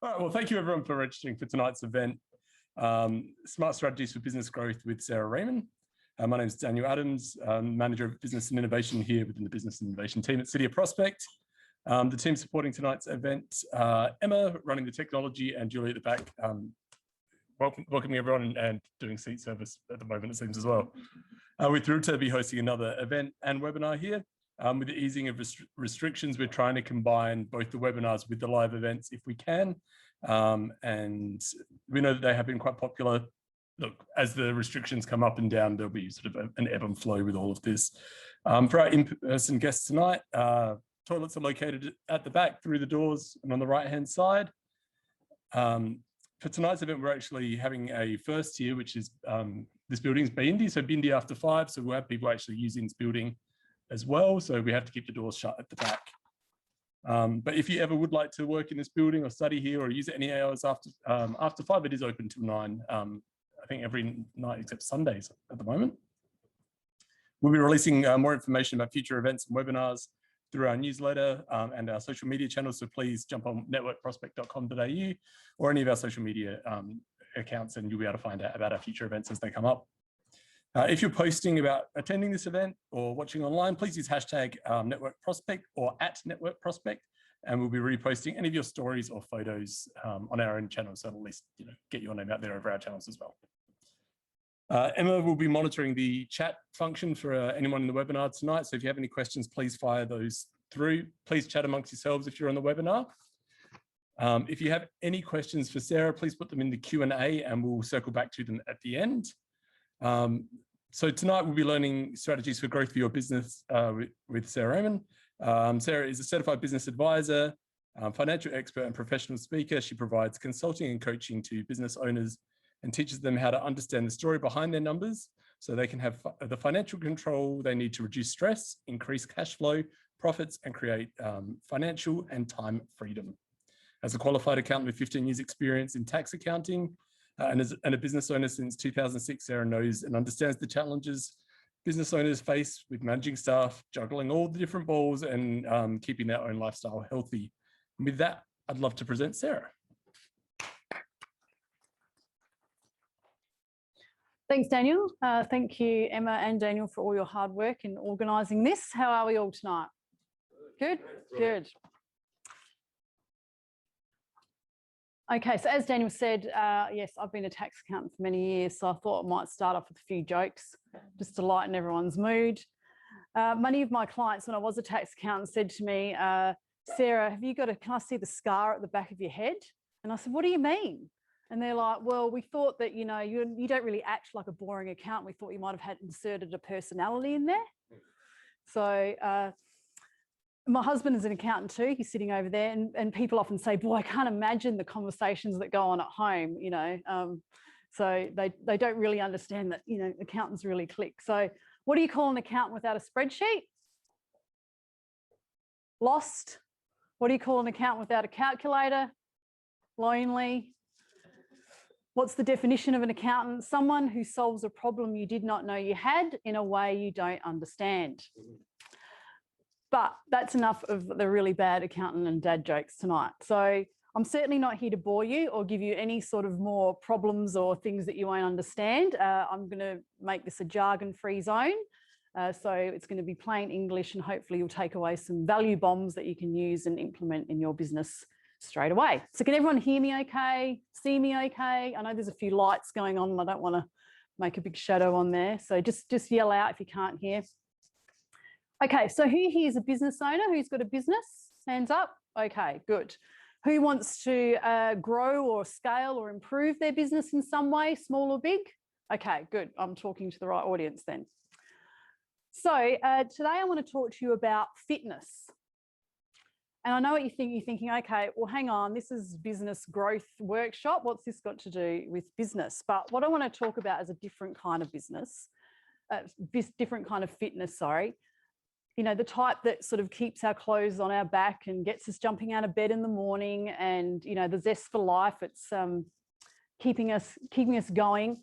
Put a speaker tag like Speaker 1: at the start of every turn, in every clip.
Speaker 1: All right, well, thank you everyone for registering for tonight's event, Smart Strategies for Business Growth with Sarah Raymond. My name is Daniel Adams, Manager of Business and Innovation here within the Business and Innovation team at City of Prospect. The team supporting tonight's event, Emma running the technology and Julie at the back, welcoming everyone and doing seat service at the moment, it seems as well. We're thrilled to be hosting another event and webinar here. With the easing of restrictions, we're trying to combine both the webinars with the live events if we can. And we know that they have been quite popular. Look, as the restrictions come up and down, there'll be sort of an ebb and flow with all of this. For our in-person guests tonight, toilets are located at the back through the doors and on the right-hand side. For tonight's event, we're actually having a first here, which is this building's Bindi, so Bindi after 5. So we'll have people actually using this building as well. So we have to keep the doors shut at the back. But if you ever would like to work in this building or study here or use it any hours after 5, it is open till 9. I think every night except Sundays at the moment. We'll be releasing more information about future events and webinars through our newsletter and our social media channels. So please jump on networkprospect.com.au or any of our social media accounts and you'll be able to find out about our future events as they come up. If you're posting about attending this event or watching online, please use hashtag #NetworkProspect or @NetworkProspect, and we'll be reposting any of your stories or photos on our own channel. So at least get your name out there over our channels as well. Emma will be monitoring the chat function for anyone in the webinar tonight. So if you have any questions, please fire those through. Please chat amongst yourselves if you're on the webinar. If you have any questions for Sarah, please put them in the Q&A and we'll circle back to them at the end. So tonight we'll be learning strategies for growth for your business with Sarah Raymond. Sarah is a certified business advisor, financial expert and professional speaker. She provides consulting and coaching to business owners and teaches them how to understand the story behind their numbers so they can have the financial control they need to reduce stress, increase cash flow, profits, and create financial and time freedom. As a qualified accountant with 15 years experience in tax accounting, and a business owner since 2006, Sarah knows and understands the challenges business owners face with managing staff, juggling all the different balls and keeping their own lifestyle healthy. And with that, I'd love to present Sarah.
Speaker 2: Thanks, Daniel. Thank you, Emma and Daniel, for all your hard work in organising this. How are we all tonight? Good? Good. Okay, so as Daniel said, yes, I've been a tax accountant for many years, so I thought I might start off with a few jokes just to lighten everyone's mood. Many of my clients, when I was a tax accountant, said to me, Sarah, can I see the scar at the back of your head? And I said, what do you mean? And they're like, well, we thought that, you don't really act like a boring accountant. We thought you might have had inserted a personality in there. So, my husband is an accountant too. He's sitting over there, and people often say, boy, I can't imagine the conversations that go on at home, so they don't really understand that, accountants really click. So what do you call an accountant without a spreadsheet? Lost. What do you call an accountant without a calculator? Lonely. What's the definition of an accountant? Someone who solves a problem you did not know you had in a way you don't understand. But that's enough of the really bad accountant and dad jokes tonight. So I'm certainly not here to bore you or give you any sort of more problems or things that you won't understand. I'm going to make this a jargon-free zone. So it's going to be plain English, and hopefully you'll take away some value bombs that you can use and implement in your business straight away. So can everyone hear me okay? See me okay? I know there's a few lights going on and I don't want to make a big shadow on there. So just yell out if you can't hear. Okay, so who here is a business owner? Who's got a business? Hands up. Okay, good. Who wants to grow or scale or improve their business in some way, small or big? Okay, good. I'm talking to the right audience then. So today I want to talk to you about fitness. And I know what you think. You're thinking, okay, well, hang on, this is business growth workshop. What's this got to do with business? But what I want to talk about is a different kind of business, different kind of fitness, sorry. The type that sort of keeps our clothes on our back and gets us jumping out of bed in the morning, and the zest for life. It's keeping us going.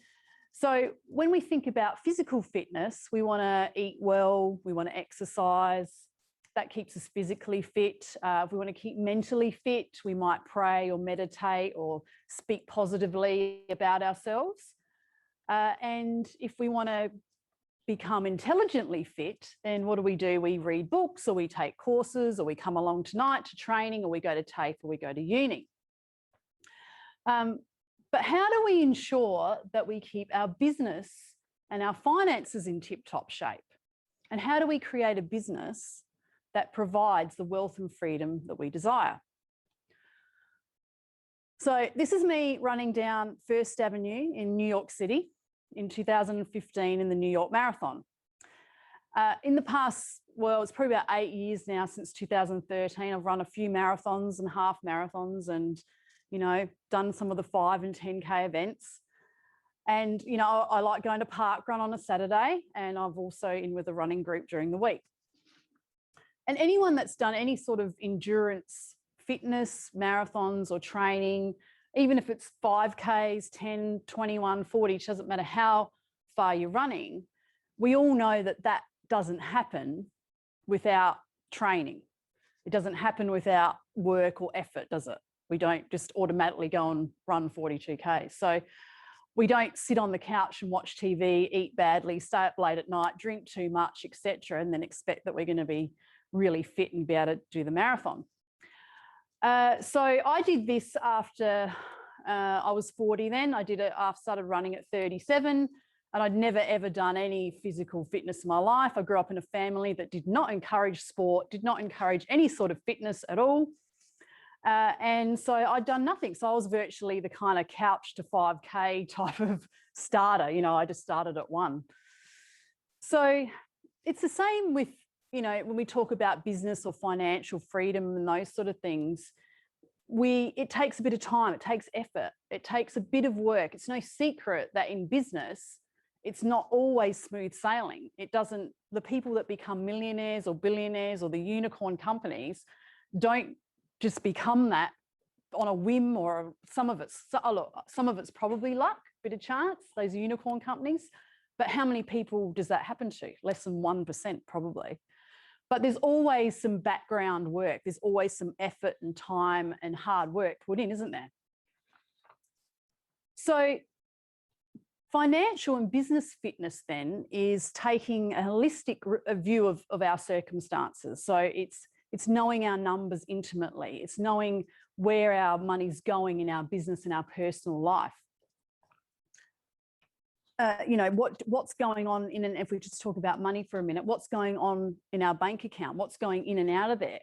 Speaker 2: So when we think about physical fitness, we want to eat well, we want to exercise, that keeps us physically fit. If we want to keep mentally fit, we might pray or meditate or speak positively about ourselves. And if we want to become intelligently fit, then what do? We read books, or we take courses, or we come along tonight to training, or we go to TAFE, or we go to uni. But how do we ensure that we keep our business and our finances in tip-top shape? And how do we create a business that provides the wealth and freedom that we desire? So this is me running down First Avenue in New York City in 2015 in the New York Marathon. In the past, well, it's probably about 8 years now since 2013. I've run a few marathons and half marathons and, you know, done some of the 5 and 10K events. And, you know, I like going to parkrun on a Saturday, and I've also in with a running group during the week. And anyone that's done any sort of endurance, fitness, marathons or training, even if it's 5Ks, 10, 21, 40, it doesn't matter how far you're running, we all know that that doesn't happen without training. It doesn't happen without work or effort, does it? We don't just automatically go and run 42Ks. So we don't sit on the couch and watch TV, eat badly, stay up late at night, drink too much, etc., and then expect that we're going to be really fit and be able to do the marathon. So I did this after I was 40 then. I did it after started running at 37, and I'd never ever done any physical fitness in my life. I grew up in a family that did not encourage sport, did not encourage any sort of fitness at all. And so I'd done nothing. So I was virtually the kind of couch to 5K type of starter. You know, I just started at 1. So it's the same with, you know, when we talk about business or financial freedom and those sort of things, it takes a bit of time, it takes effort, it takes a bit of work. It's no secret that in business, it's not always smooth sailing. It doesn't, the people that become millionaires or billionaires or the unicorn companies don't just become that on a whim, or some of it's probably luck, bit of chance, those unicorn companies. But how many people does that happen to? Less than 1% probably. But there's always some background work. There's always some effort and time and hard work put in, isn't there? So financial and business fitness then is taking a holistic view of our circumstances. So it's knowing our numbers intimately. It's knowing where our money's going in our business and our personal life. You know, what's going on in, and if we just talk about money for a minute, what's going on in our bank account? What's going in and out of there?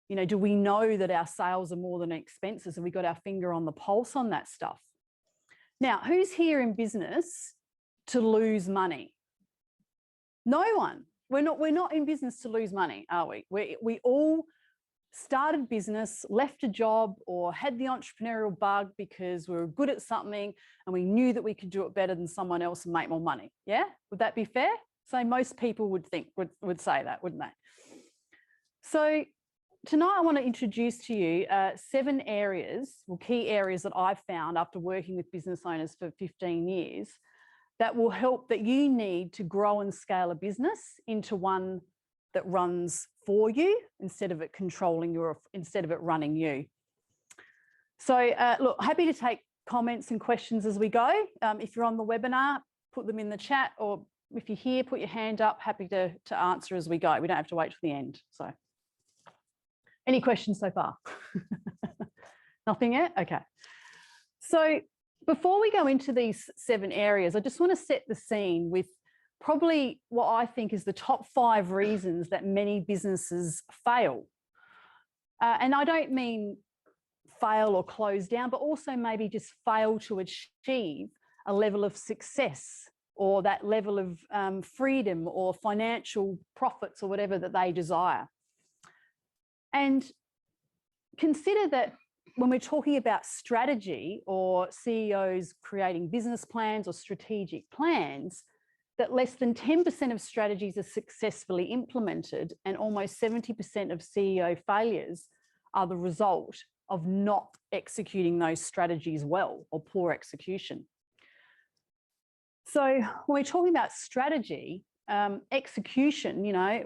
Speaker 2: You know, do we know that our sales are more than expenses? Have we got our finger on the pulse on that stuff? Now, who's here in business to lose money? No one. We're not in business to lose money, are we? We all started business, left a job, or had the entrepreneurial bug because we were good at something and we knew that we could do it better than someone else and make more money. Yeah, would that be fair? So most people would say that, wouldn't they? So tonight I want to introduce to you 7 areas, or key areas that I've found after working with business owners for 15 years that will help, that you need to grow and scale a business into one that runs for you instead of it controlling you, or instead of it running you. So look, happy to take comments and questions as we go. If you're on the webinar, put them in the chat, or if you're here, put your hand up. Happy to answer as we go. We don't have to wait till the end. So any questions so far? Nothing yet? Okay. So before we go into these 7 areas, I just want to set the scene with probably what I think is the top 5 reasons that many businesses fail. And I don't mean fail or close down, but also maybe just fail to achieve a level of success, or that level of freedom or financial profits or whatever that they desire. And consider that when we're talking about strategy, or CEOs creating business plans or strategic plans, that less than 10% of strategies are successfully implemented, and almost 70% of CEO failures are the result of not executing those strategies well, or poor execution. So when we're talking about strategy, execution, you know,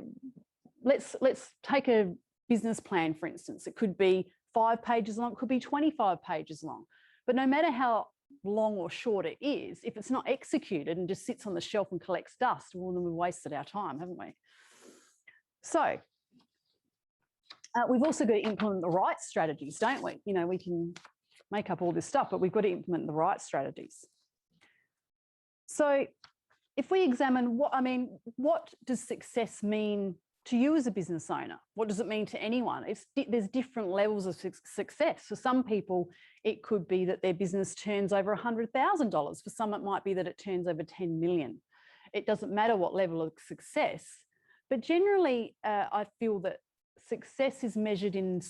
Speaker 2: let's take a business plan, for instance. It could be 5 pages long, it could be 25 pages long. But no matter how long or short it is, if it's not executed and just sits on the shelf and collects dust, well, then we've wasted our time, haven't we? So we've also got to implement the right strategies, don't we? You know, we can make up all this stuff, but we've got to implement the right strategies. So if we examine what does success mean to you as a business owner? What does it mean to anyone? There's different levels of success. For some people, it could be that their business turns over $100,000. For some, it might be that it turns over 10 million. It doesn't matter what level of success, but generally, I feel that success is measured in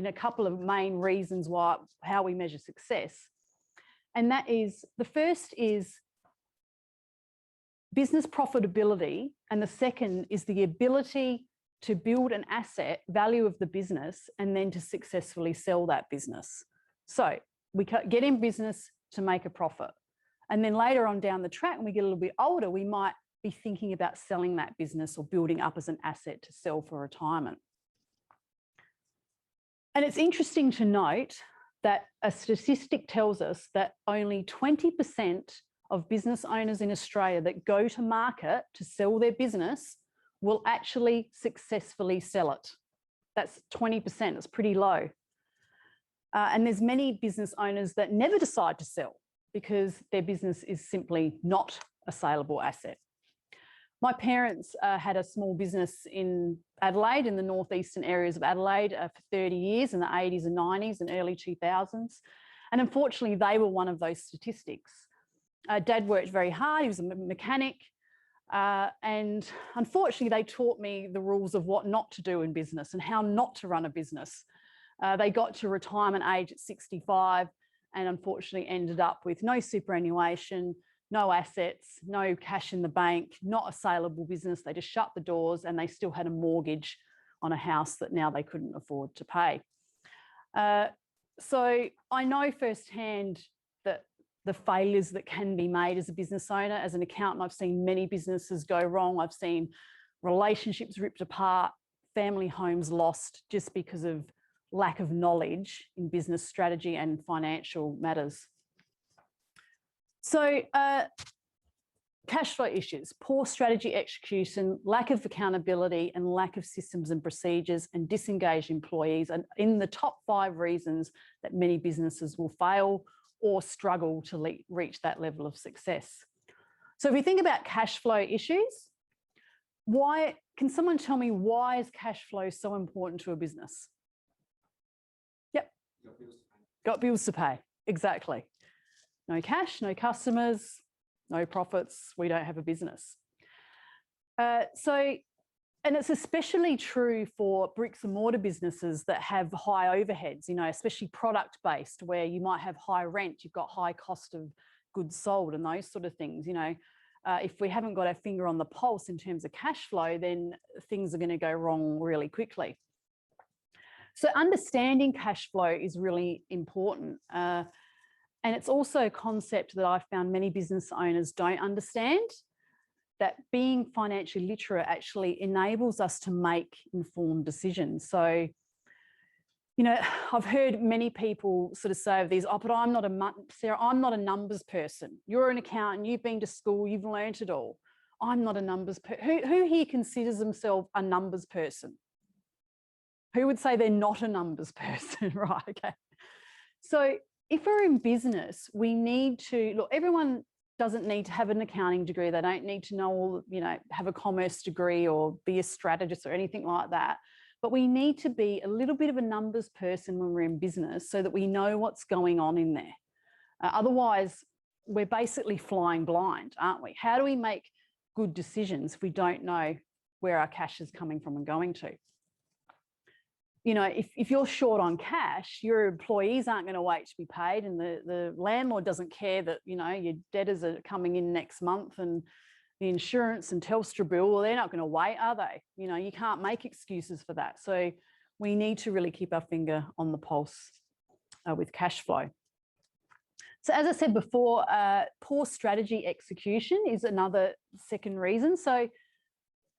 Speaker 2: a couple of main reasons how we measure success. And that is, the first is business profitability, and the second is the ability to build an asset, value of the business, and then to successfully sell that business. So we get in business to make a profit. And then later on down the track, when we get a little bit older, we might be thinking about selling that business or building up as an asset to sell for retirement. And it's interesting to note that a statistic tells us that only 20% of business owners in Australia that go to market to sell their business will actually successfully sell it. That's 20%, it's pretty low. And there's many business owners that never decide to sell because their business is simply not a saleable asset. My parents had a small business in Adelaide, in the northeastern areas of Adelaide for 30 years in the 80s and 90s and early 2000s. And unfortunately, they were one of those statistics. Dad worked very hard, he was a mechanic. And unfortunately, they taught me the rules of what not to do in business and how not to run a business. They got to retirement age at 65 and unfortunately ended up with no superannuation, no assets, no cash in the bank, not a saleable business. They just shut the doors and they still had a mortgage on a house that now they couldn't afford to pay. So I know firsthand that the failures that can be made as a business owner. As an accountant, I've seen many businesses go wrong. I've seen relationships ripped apart, family homes lost just because of lack of knowledge in business strategy and financial matters. So cash flow issues, poor strategy execution, lack of accountability and lack of systems and procedures, and disengaged employees are in the top 5 reasons that many businesses will fail or struggle to reach that level of success. So if we think about cash flow issues, can someone tell me why is cash flow so important to a business? Yep. Got bills to pay. Exactly. No cash, no customers, no profits, we don't have a business. And it's especially true for bricks and mortar businesses that have high overheads, you know, especially product-based, where you might have high rent, you've got high cost of goods sold and those sort of things. You know, if we haven't got our finger on the pulse in terms of cash flow, then things are going to go wrong really quickly. So understanding cash flow is really important. And it's also a concept that I've found many business owners don't understand, that being financially literate actually enables us to make informed decisions. So, you know, I've heard many people sort of say these, oh, but Sarah, I'm not a numbers person. You're an accountant, you've been to school, you've learnt it all. I'm not a numbers person. Who here considers themselves a numbers person? Who would say they're not a numbers person? Right, okay. So if we're in business, we need to, look, everyone doesn't need to have an accounting degree. They don't need to know all, you know, have a commerce degree or be a strategist or anything like that. But we need to be a little bit of a numbers person when we're in business so that we know what's going on in there. Otherwise, we're basically flying blind, aren't we? How do we make good decisions if we don't know where our cash is coming from and going to? You know, if you're short on cash, your employees aren't going to wait to be paid, and the landlord doesn't care that, you know, your debtors are coming in next month and the insurance and Telstra bill, well, they're not going to wait, are they? You know, you can't make excuses for that. So we need to really keep our finger on the pulse with cash flow. So as I said before, poor strategy execution is another second reason. So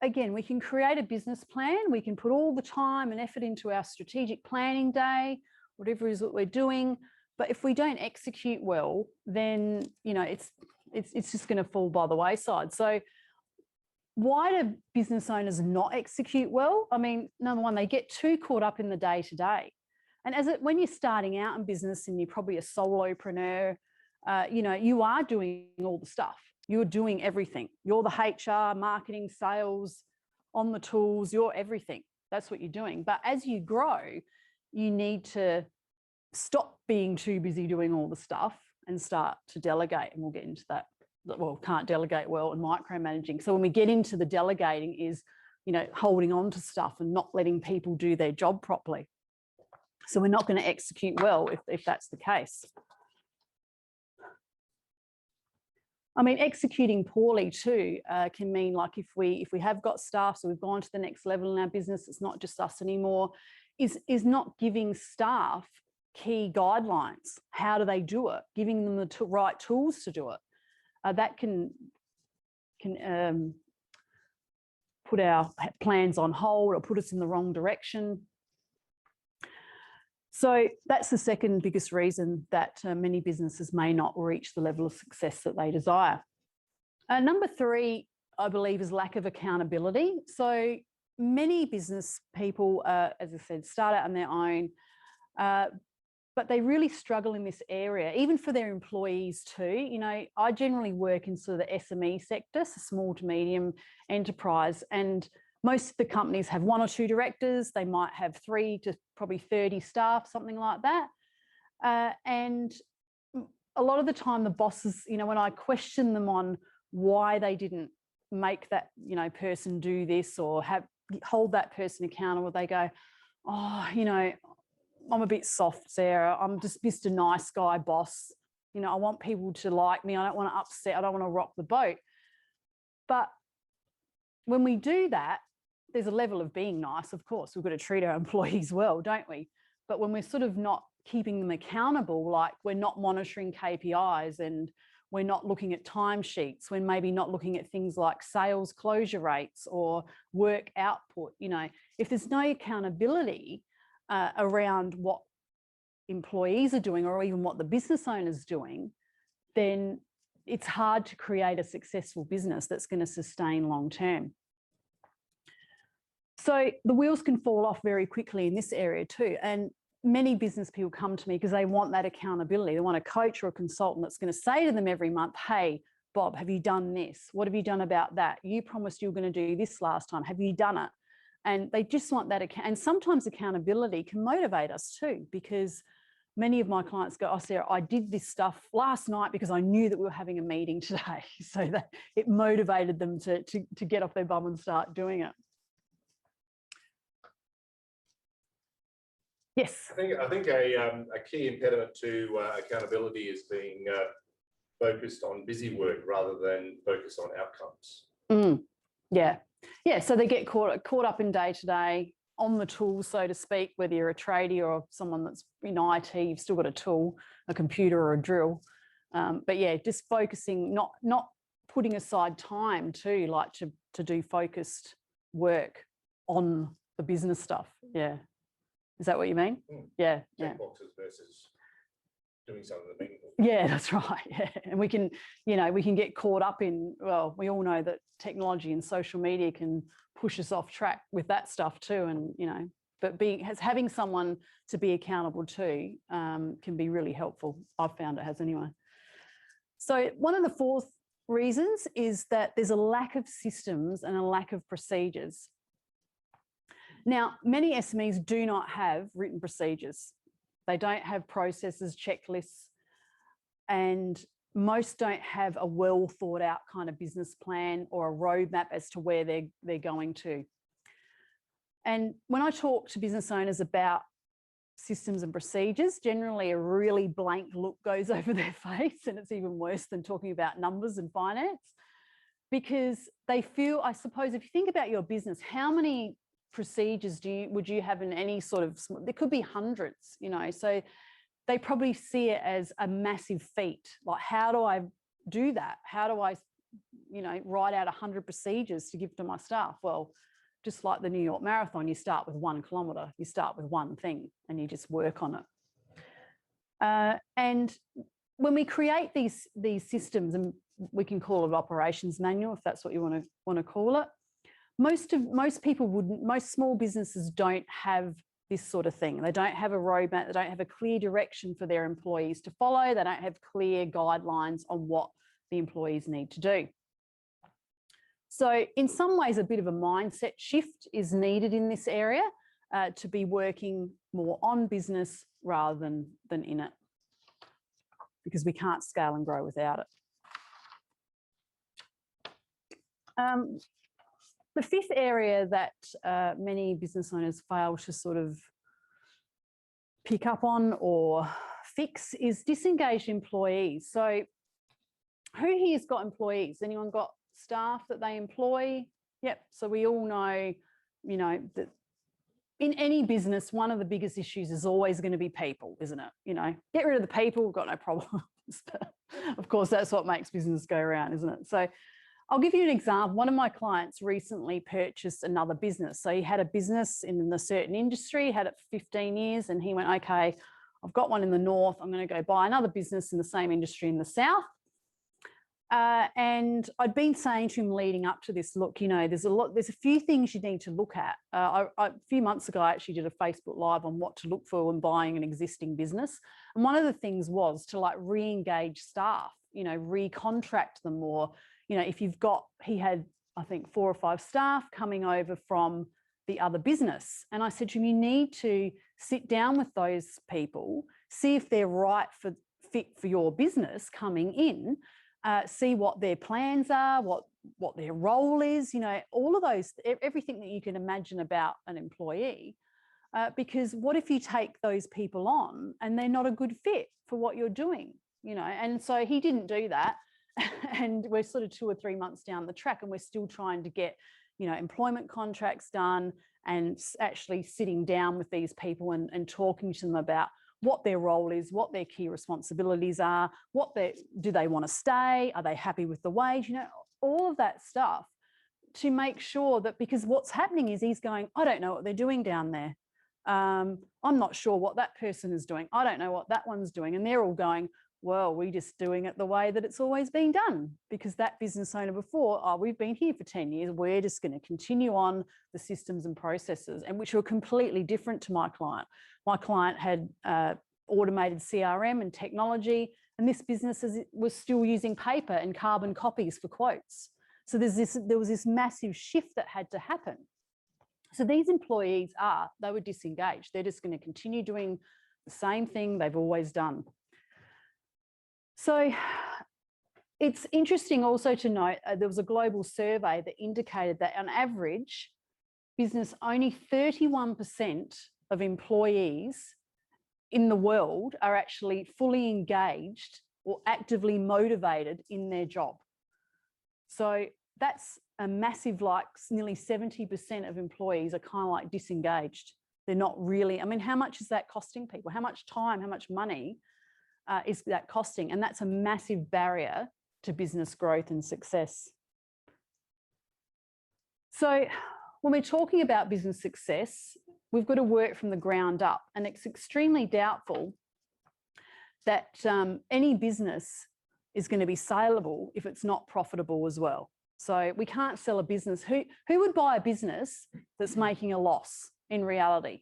Speaker 2: again, we can create a business plan. We can put all the time and effort into our strategic planning day, whatever it is that we're doing. But if we don't execute well, then, you know, it's just going to fall by the wayside. So why do business owners not execute well? I mean, number one, they get too caught up in the day-to-day. And when you're starting out in business and you're probably a solopreneur, you know, you are doing all the stuff. You're doing everything. You're the HR, marketing, sales, on the tools, you're everything. That's what you're doing. But as you grow, you need to stop being too busy doing all the stuff and start to delegate. And we'll get into that. Well, can't delegate well and micromanaging. So when we get into the delegating is, you know, holding on to stuff and not letting people do their job properly. So we're not going to execute well if that's the case. I mean, executing poorly too can mean, like, if we have got staff, so we've gone to the next level in our business, it's not just us anymore, is not giving staff key guidelines. How do they do it? Giving them the right tools to do it. That can put our plans on hold or put us in the wrong direction. So that's the second biggest reason that many businesses may not reach the level of success that they desire. Number three, I believe, is lack of accountability. So many business people, as I said, start out on their own, but they really struggle in this area, even for their employees too. You know, I generally work in sort of the SME sector, so small to medium enterprise, and most of the companies have 1 or 2 directors. They might have 3 to probably 30 staff, something like that. And a lot of the time the bosses, you know, when I question them on why they didn't make that, you know, person do this or hold that person accountable, they go, oh, you know, I'm a bit soft, Sarah. I'm just a nice guy boss. You know, I want people to like me. I don't want to upset. I don't want to rock the boat. But when we do that, there's a level of being nice, of course. We've got to treat our employees well, don't we? But when we're sort of not keeping them accountable, like we're not monitoring KPIs and we're not looking at timesheets, we're maybe not looking at things like sales closure rates or work output, you know, if there's no accountability around what employees are doing or even what the business owner's doing, then it's hard to create a successful business that's going to sustain long term. So the wheels can fall off very quickly in this area too. And many business people come to me because they want that accountability. They want a coach or a consultant that's going to say to them every month, hey, Bob, have you done this? What have you done about that? You promised you were going to do this last time. Have you done it? And they just want that. And sometimes accountability can motivate us too, because many of my clients go, oh, Sarah, I did this stuff last night because I knew that we were having a meeting today. So that it motivated them to get off their bum and start doing it. Yes.
Speaker 3: I think a key impediment to accountability is being focused on busy work rather than focused on outcomes.
Speaker 2: Yeah. Yeah. So they get caught up in day to day, on the tools, so to speak, whether you're a tradie or someone that's in IT, you've still got a tool, a computer or a drill. But yeah, just focusing, not putting aside time too, like to do focused work on the business stuff. Yeah. Is that what you mean? Yeah.
Speaker 3: Check boxes versus doing something meaningful.
Speaker 2: Yeah, that's right. Yeah. And we can, you know, we can get caught up in, well, we all know that technology and social media can push us off track with that stuff too. And, you know, but having someone to be accountable to can be really helpful. I've found it has anyway. So one of the fourth reasons is that there's a lack of systems and a lack of procedures. Now, many SMEs do not have written procedures. They don't have processes, checklists, and most don't have a well thought out kind of business plan or a roadmap as to where they're going to. And when I talk to business owners about systems and procedures, generally a really blank look goes over their face, and it's even worse than talking about numbers and finance, because they feel, I suppose, if you think about your business, how many procedures would you have in any sort of, there could be hundreds, you know, so they probably see it as a massive feat. Like, how do I do that? How do I write out 100 procedures to give to my staff. Well, just like the New York Marathon, you start with 1 kilometre, you start with one thing and you just work on it. And when we create these systems, and we can call it operations manual if that's what you want to call it, most small businesses don't have this sort of thing. They don't have a roadmap, they don't have a clear direction for their employees to follow, they don't have clear guidelines on what the employees need to do. So in some ways, a bit of a mindset shift is needed in this area to be working more on business rather than in it, because we can't scale and grow without it. The fifth area that many business owners fail to sort of pick up on or fix is disengaged employees. So who here's got employees? Anyone got staff that they employ? Yep. So we all know, that in any business, one of the biggest issues is always going to be people, isn't it? Get rid of the people, we've got no problems. But of course, that's what makes business go around, isn't it? So I'll give you an example. One of my clients recently purchased another business. So he had a business in a certain industry, had it for 15 years, and he went, okay, I've got one in the north, I'm going to go buy another business in the same industry in the south. And I'd been saying to him leading up to this, look, there's a few things you need to look at. A few months ago, I actually did a Facebook Live on what to look for when buying an existing business. And one of the things was to re-engage staff, recontract them, or, if he had, I think, 4 or 5 staff coming over from the other business. And I said to him, you need to sit down with those people, see if they're fit for your business coming in, see what their plans are, what their role is, all of those, everything that you can imagine about an employee. Because what if you take those people on and they're not a good fit for what you're doing, And so he didn't do that. And we're sort of 2 or 3 months down the track and we're still trying to get, employment contracts done and actually sitting down with these people and talking to them about what their role is, what their key responsibilities are, do they want to stay? Are they happy with the wage? All of that stuff to make sure that, because what's happening is he's going, I don't know what they're doing down there. I'm not sure what that person is doing. I don't know what that one's doing. And they're all going, well, we're just doing it the way that it's always been done, because that business owner before, we've been here for 10 years. We're just going to continue on the systems and processes, and which were completely different to my client. My client had automated CRM and technology, and this business was still using paper and carbon copies for quotes. So there was this massive shift that had to happen. So these employees they were disengaged. They're just going to continue doing the same thing they've always done. So it's interesting also to note there was a global survey that indicated that on average, only 31% of employees in the world are actually fully engaged or actively motivated in their job. So that's a massive, nearly 70% of employees are kind of disengaged. They're not really, how much is that costing people? How much time, how much money is that costing? And that's a massive barrier to business growth and success. So when we're talking about business success, we've got to work from the ground up, and it's extremely doubtful that any business is going to be saleable if it's not profitable as well. So we can't sell a business. Who would buy a business that's making a loss in reality?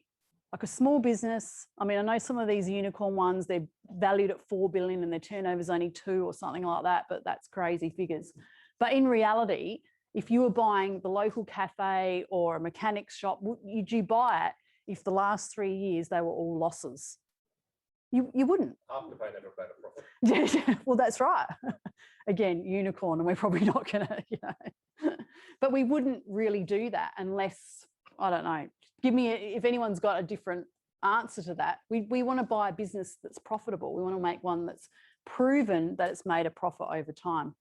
Speaker 2: Like a small business, I know some of these unicorn ones, they're valued at 4 billion and their turnover is only 2 or something like that, but that's crazy figures. But in reality, if you were buying the local cafe or a mechanic's shop, would you buy it if the last 3 years they were all losses? You wouldn't.
Speaker 3: Afterpay never made a profit.
Speaker 2: Well, that's right. Again, unicorn, and we're probably not going to, But we wouldn't really do that unless, I don't know, if anyone's got a different answer to that. We want to buy a business that's profitable. We want to make one that's proven that it's made a profit over time.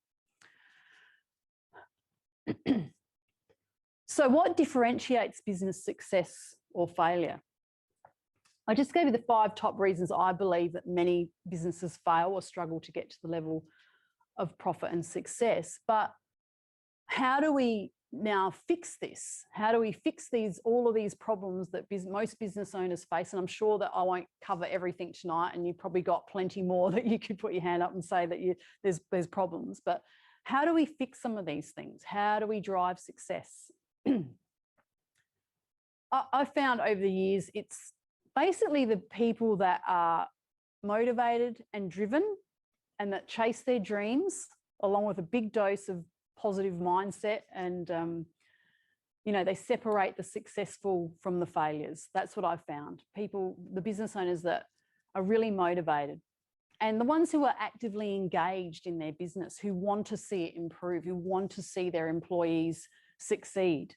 Speaker 2: So what differentiates business success or failure? I just gave you the 5 top reasons I believe that many businesses fail or struggle to get to the level of profit and success. But how do we now fix this? How do we fix all of these problems that most business owners face? And I'm sure that I won't cover everything tonight, and you've probably got plenty more that you could put your hand up and say that there's problems. But how do we fix some of these things? How do we drive success? I found over the years, it's basically the people that are motivated and driven and that chase their dreams, along with a big dose of positive mindset, and they separate the successful from the failures. That's what I've found. The business owners that are really motivated, and the ones who are actively engaged in their business, who want to see it improve, who want to see their employees succeed.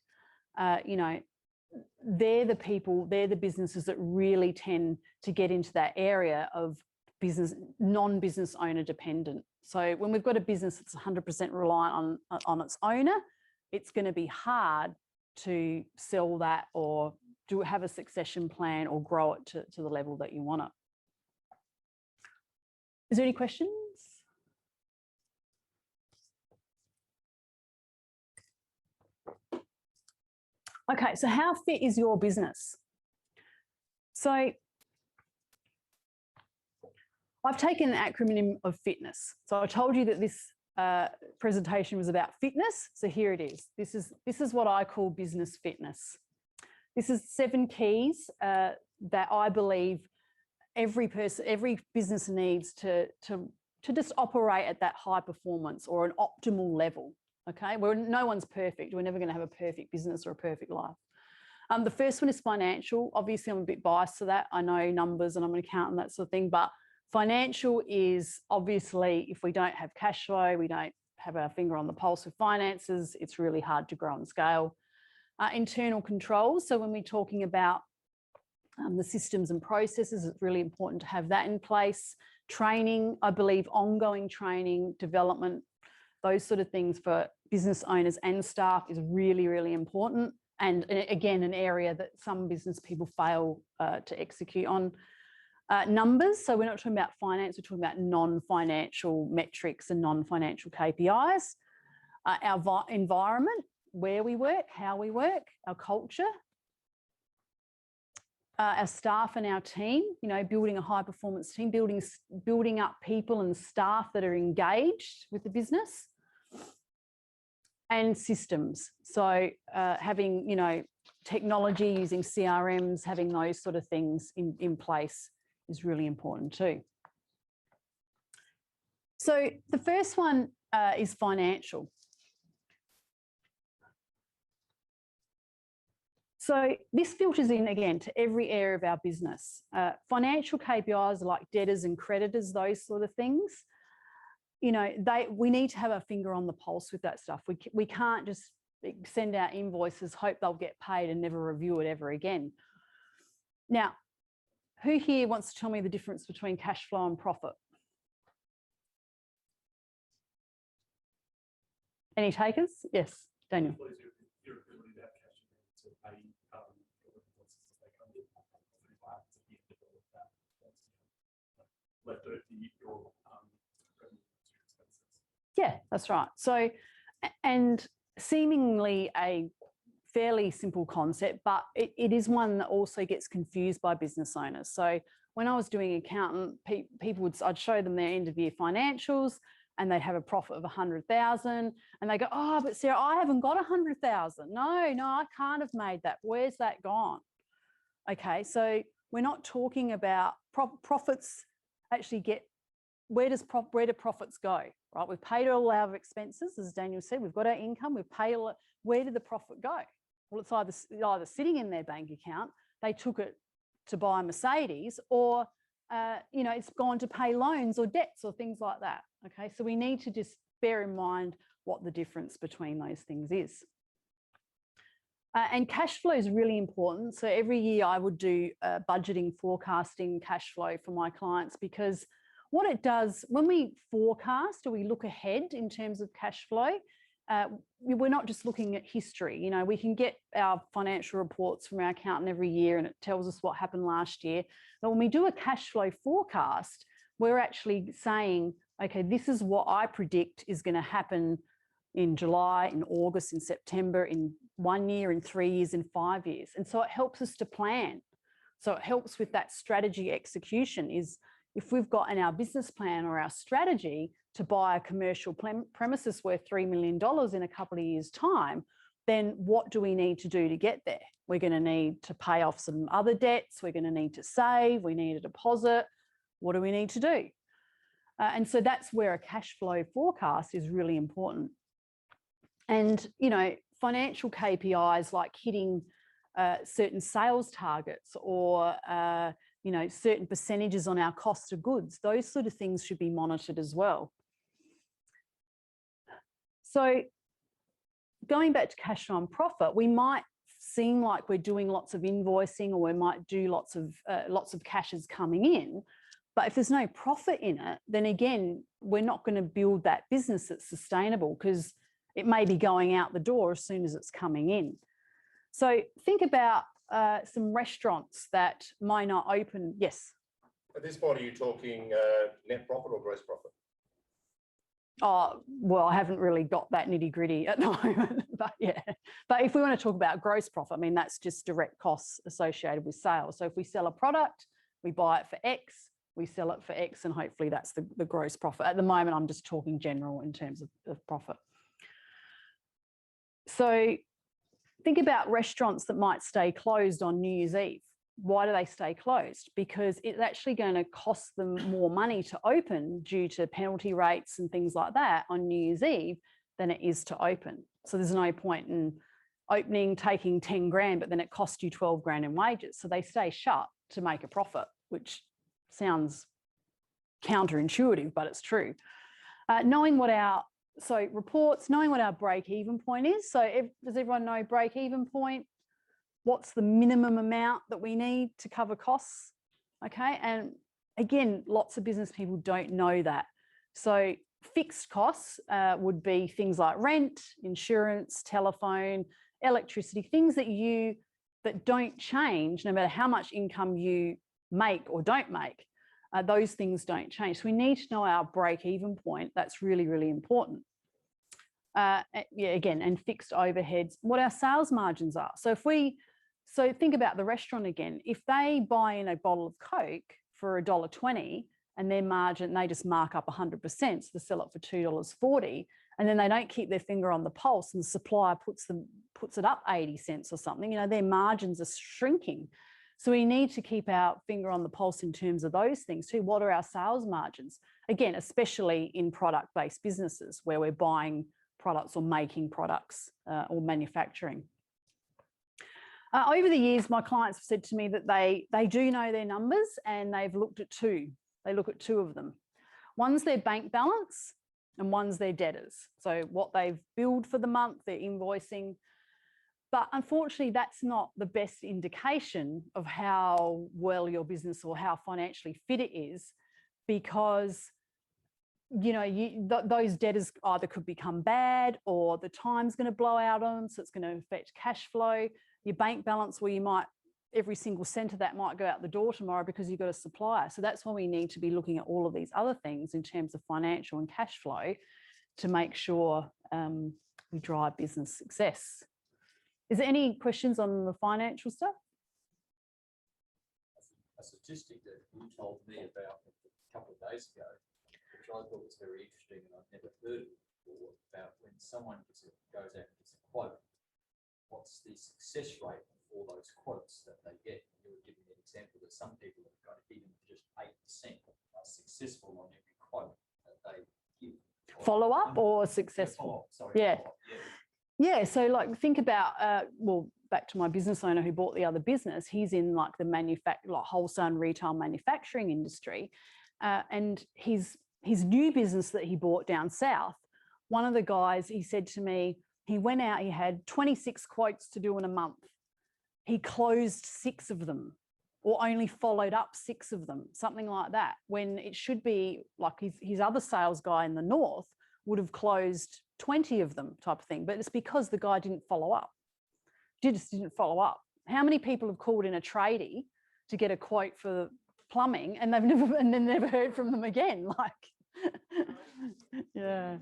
Speaker 2: They're the people, they're the businesses that really tend to get into that area of business, non-business owner dependent. So when we've got a business that's 100% reliant on its owner, it's going to be hard to sell that or have a succession plan or grow it to the level that you want it. Is there any questions? Okay, so how fit is your business? So I've taken an acronym of fitness. So I told you that this presentation was about fitness. So here it is. This is what I call business fitness. This is 7 keys that I believe every business needs to just operate at that high performance or an optimal level. Okay, no one's perfect. We're never going to have a perfect business or a perfect life. The first one is financial. Obviously, I'm a bit biased to that. I know numbers and I'm an accountant, that sort of thing. But financial is obviously, if we don't have cash flow, we don't have our finger on the pulse of finances, it's really hard to grow and scale. Internal controls. So when we're talking about the systems and processes, it's really important to have that in place. Training, I believe ongoing training, development, those sort of things for business owners and staff is really, really important. And again, an area that some business people fail to execute on. Numbers, so we're not talking about finance, we're talking about non-financial metrics and non-financial KPIs. Our environment, where we work, how we work, our culture. Our staff and our team, building a high performance team, building up people and staff that are engaged with the business. And systems. So having, technology, using CRMs, having those sort of things in place is really important too. So the first one is financial. So this filters in again to every area of our business. Financial KPIs are like debtors and creditors, those sort of things. We need to have a finger on the pulse with that stuff. We can't just send out invoices, hope they'll get paid and never review it ever again. Now, who here wants to tell me the difference between cash flow and profit? Any takers? Yes, Daniel.
Speaker 4: Your ability to have cash to pay invoices as they come in, left over your
Speaker 2: yeah, that's right. So, and seemingly a fairly simple concept, but it is one that also gets confused by business owners. So when I was doing accountant, I'd show them their end of year financials and they'd have a profit of 100,000 and they go, oh, but Sarah, I haven't got 100,000. No, I can't have made that. Where's that gone? Okay, so we're not talking about profits actually where do profits go, right? We've paid all our expenses, as Daniel said, we've got our income, we've paid all, where did the profit go? Well, it's either sitting in their bank account, they took it to buy a Mercedes, or, it's gone to pay loans or debts or things like that, okay? So we need to just bear in mind what the difference between those things is. And cash flow is really important. So every year I would do budgeting, forecasting cash flow for my clients, because what it does when we forecast or we look ahead in terms of cash flow, we're not just looking at history. We can get our financial reports from our accountant every year and it tells us what happened last year. But when we do a cash flow forecast, we're actually saying, okay, this is what I predict is going to happen in July, in August, in September, in 1 year, in 3 years, in 5 years. And so it helps us to plan. So it helps with that strategy execution is if we've got in our business plan or our strategy to buy a commercial premises worth $3 million in a couple of years' time, then what do we need to do to get there? We're going to need to pay off some other debts. We're going to need to save. We need a deposit. What do we need to do? And so that's where a cash flow forecast is really important. And, you know, financial KPIs like hitting certain sales targets or, you know, certain percentages on our cost of goods, those sort of things should be monitored as well. So going back to cash flow and profit, we might seem like we're doing lots of invoicing or we might do lots of cash is coming in. But if there's no profit in it, then again, we're not going to build that business that's sustainable because it may be going out the door as soon as it's coming in. So think about some restaurants that might not open. Yes.
Speaker 3: At this point, are you talking net profit or gross profit?
Speaker 2: Oh, well, I haven't really got that nitty gritty at the moment, but yeah. But if we want to talk about gross profit, I mean, that's just direct costs associated with sales. So if we sell a product, we buy it for X, we sell it for X, and hopefully that's the gross profit. At the moment, I'm just talking general in terms of profit. So think about restaurants that might stay closed on New Year's Eve. Why do they stay closed? Because it's actually going to cost them more money to open due to penalty rates and things like that on New Year's Eve than it is to open. So there's no point in opening, taking 10 grand, but then it costs you 12 grand in wages. So they stay shut to make a profit, which sounds counterintuitive, but it's true. Knowing what our break-even point is. So does everyone know break-even point? What's the minimum amount that we need to cover costs? Okay, and again, lots of business people don't know that. So fixed costs would be things like rent, insurance, telephone, electricity, things that don't change no matter how much income you make or don't make. Those things don't change. So we need to know our break-even point. That's really, really important. Yeah, again, and fixed overheads, what our sales margins are. So think about the restaurant again. If they buy in a bottle of Coke for $1.20 and their margin, they just mark up 100%, so they sell it for $2.40, and then they don't keep their finger on the pulse and the supplier puts it up 80 cents or something, you know, their margins are shrinking. So we need to keep our finger on the pulse in terms of those things too. What are our sales margins? Again, especially in product-based businesses where we're buying products or making products or manufacturing. Over the years, my clients have said to me that they do know their numbers and they've looked at two. They look at two of them. One's their bank balance and one's their debtors. So what they've billed for the month, they're invoicing. But unfortunately, that's not the best indication of how well your business or how financially fit it is, because you know, those debtors either could become bad or the time's going to blow out on them, so it's going to affect cash flow. Your bank balance, where you might, every single cent of that might go out the door tomorrow because you've got a supplier. So that's why we need to be looking at all of these other things in terms of financial and cash flow to make sure we drive business success. Is there any questions on the financial stuff?
Speaker 5: A statistic that you told me about a couple of days ago, which I thought was very interesting and I've never heard of before, about when someone goes out and gets a quote, what's the success rate of all those quotes that they get? You were giving an example that some people have got even just 8% are successful on every quote that they give.
Speaker 2: Follow up or successful?
Speaker 5: Sorry,
Speaker 2: yeah.
Speaker 5: follow-up, yeah.
Speaker 2: Yeah, so like think about, well, back to my business owner who bought the other business, he's in like the wholesale and retail manufacturing industry. And his new business that he bought down south, one of the guys, he said to me, he went out, he had 26 quotes to do in a month. He closed 6 of them or only followed up 6 of them, something like that, when it should be like his other sales guy in the north would have closed 20 of them type of thing. But it's because the guy didn't follow up. Just didn't follow up. How many people have called in a tradie to get a quote for plumbing and they've never heard from them again? Like, yeah.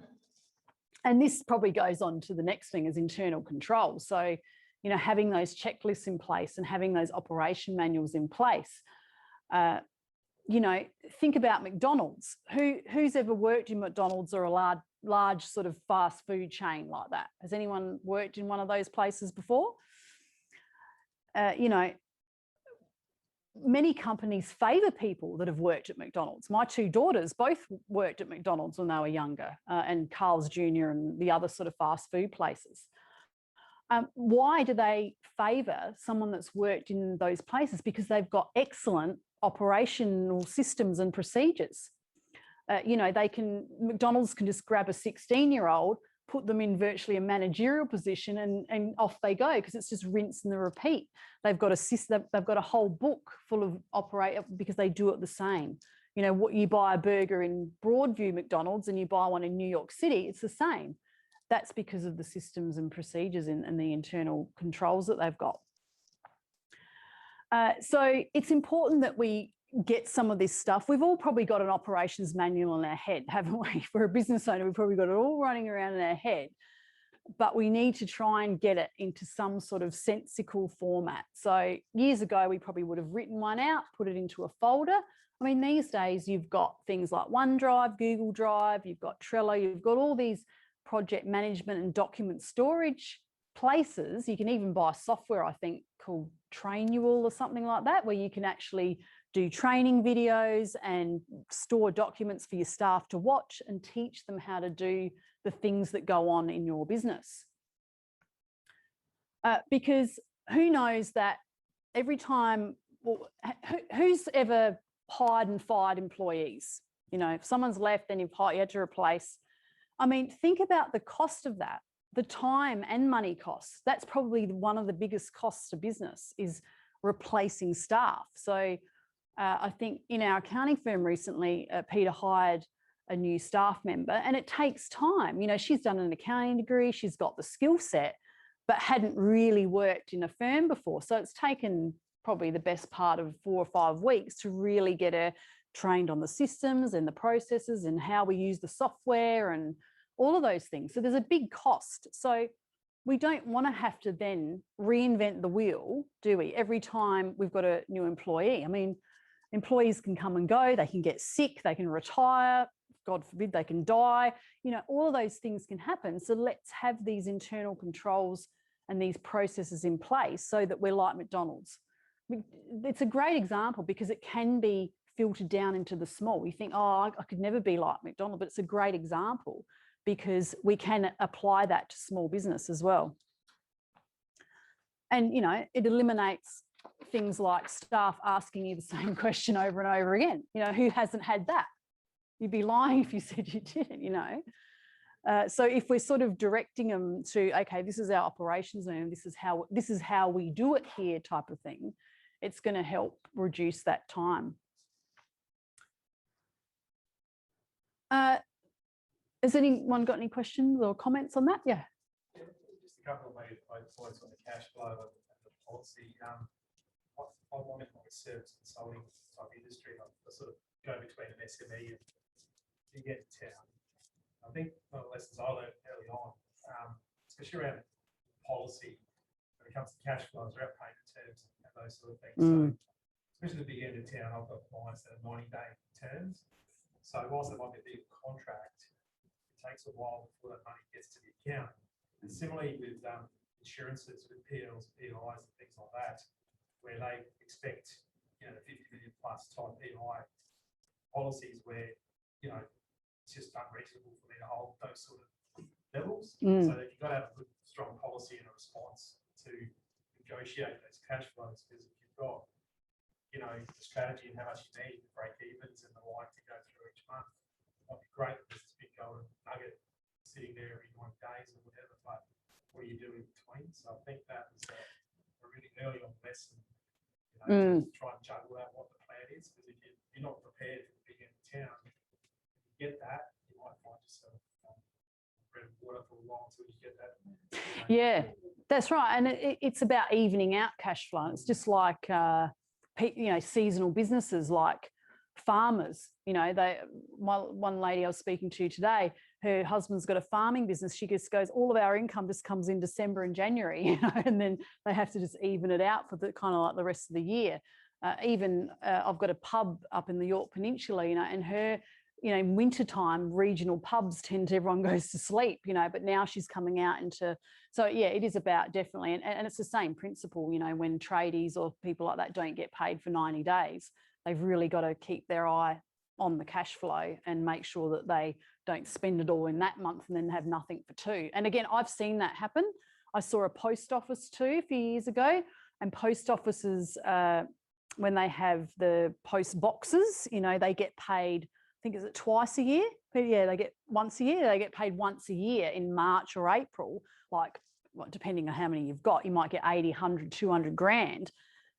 Speaker 2: And this probably goes on to the next thing is internal control. So, you know, having those checklists in place and having those operation manuals in place. You know, think about McDonald's. Who's ever worked in McDonald's or a large sort of fast food chain like that? Has anyone worked in one of those places before? You know, many companies favour people that have worked at McDonald's. My two daughters both worked at McDonald's when they were younger, and Carl's Jr. and the other sort of fast food places. Why do they favour someone that's worked in those places? Because they've got excellent operational systems and procedures. You know, McDonald's can just grab a 16-year-old, put them in virtually a managerial position and off they go, because it's just rinse and the repeat. They've got a whole book full of because they do it the same. You know, what you buy a burger in Broadview McDonald's and you buy one in New York City, it's the same. That's because of the systems and procedures and the internal controls that they've got. So it's important that we get some of this stuff. We've all probably got an operations manual in our head, haven't we? For a business owner, we've probably got it all running around in our head, but we need to try and get it into some sort of sensical format. So years ago, we probably would have written one out, put it into a folder. I mean, these days you've got things like OneDrive, Google Drive, you've got Trello, you've got all these project management and document storage places. You can even buy software, I think, called Trainual or something like that, where you can actually do training videos and store documents for your staff to watch and teach them how to do the things that go on in your business. Because who knows that every time, well, who's ever hired and fired employees? You know, if someone's left, then you had to replace. I mean, think about the cost of that. The time and money costs. That's probably one of the biggest costs to business, is replacing staff. So I think in our accounting firm recently, Peter hired a new staff member, and it takes time. You know, she's done an accounting degree, she's got the skill set, but hadn't really worked in a firm before. So it's taken probably the best part of 4 or 5 weeks to really get her trained on the systems and the processes and how we use the software and all of those things. So there's a big cost. So we don't want to have to then reinvent the wheel, do we? Every time we've got a new employee. I mean, employees can come and go, they can get sick, they can retire, God forbid, they can die. You know, all of those things can happen. So let's have these internal controls and these processes in place so that we're like McDonald's. It's a great example because it can be filtered down into the small. You think, oh, I could never be like McDonald's, but it's a great example because we can apply that to small business as well. And, you know, it eliminates things like staff asking you the same question over and over again. You know, who hasn't had that? You'd be lying if you said you didn't, you know. So if we're sort of directing them to, okay, this is our operations and this is how we do it here type of thing, it's going to help reduce that time. Has anyone got any questions or comments on that? Yeah.
Speaker 4: Just a couple of maybe points on the cash flow and the policy. I'm in like a service consulting type industry. I sort of go between an SME and you get to town. I think one of the lessons I learned early on, especially around policy, when it comes to cash flows, around payment terms and those sort of things. So, especially at the big end of town, I've got clients that are 90-day terms. So whilst there might be a big contract, it takes a while before that money gets to the account. And similarly with insurances, with PLs, PIs and things like that, where they expect, you know, the 50 million plus type PI policies where, you know, it's just unreasonable for me to hold those sort of levels. So that you've got to have a good, strong policy and a response to negotiate those cash flows, because if you've got, you know, the strategy and how much you need, the break evens and the like to go through each month, it might be great if there's this big golden nugget sitting there every 90 days or whatever, but what do you do in between? So I think that was a really early on lesson, you know, to try and juggle out what the plan is, because if you're not prepared for the big end of town, if you get that, you might find yourself bread and water for a while until you get that. You know,
Speaker 2: Yeah, that's right. And it's about evening out cash flow. It's just like, you know, seasonal businesses like farmers, you know, one lady I was speaking to today, her husband's got a farming business. She just goes, all of our income just comes in December and January, you know, and then they have to just even it out for the kind of like the rest of the year. I've got a pub up in the Yorke Peninsula, you know, and her, you know, in wintertime, regional pubs tend to, everyone goes to sleep, you know, but now she's coming out into, so yeah, it is about definitely, and it's the same principle, you know, when tradies or people like that don't get paid for 90 days, they've really got to keep their eye on the cash flow and make sure that they don't spend it all in that month and then have nothing for 2. And again, I've seen that happen. I saw a post office too a few years ago, and post offices, when they have the post boxes, you know, they get paid, I think, is it twice a year? But yeah, they get once a year. They get paid once a year in March or April, like, well, depending on how many you've got, you might get 80, 100, 200 grand.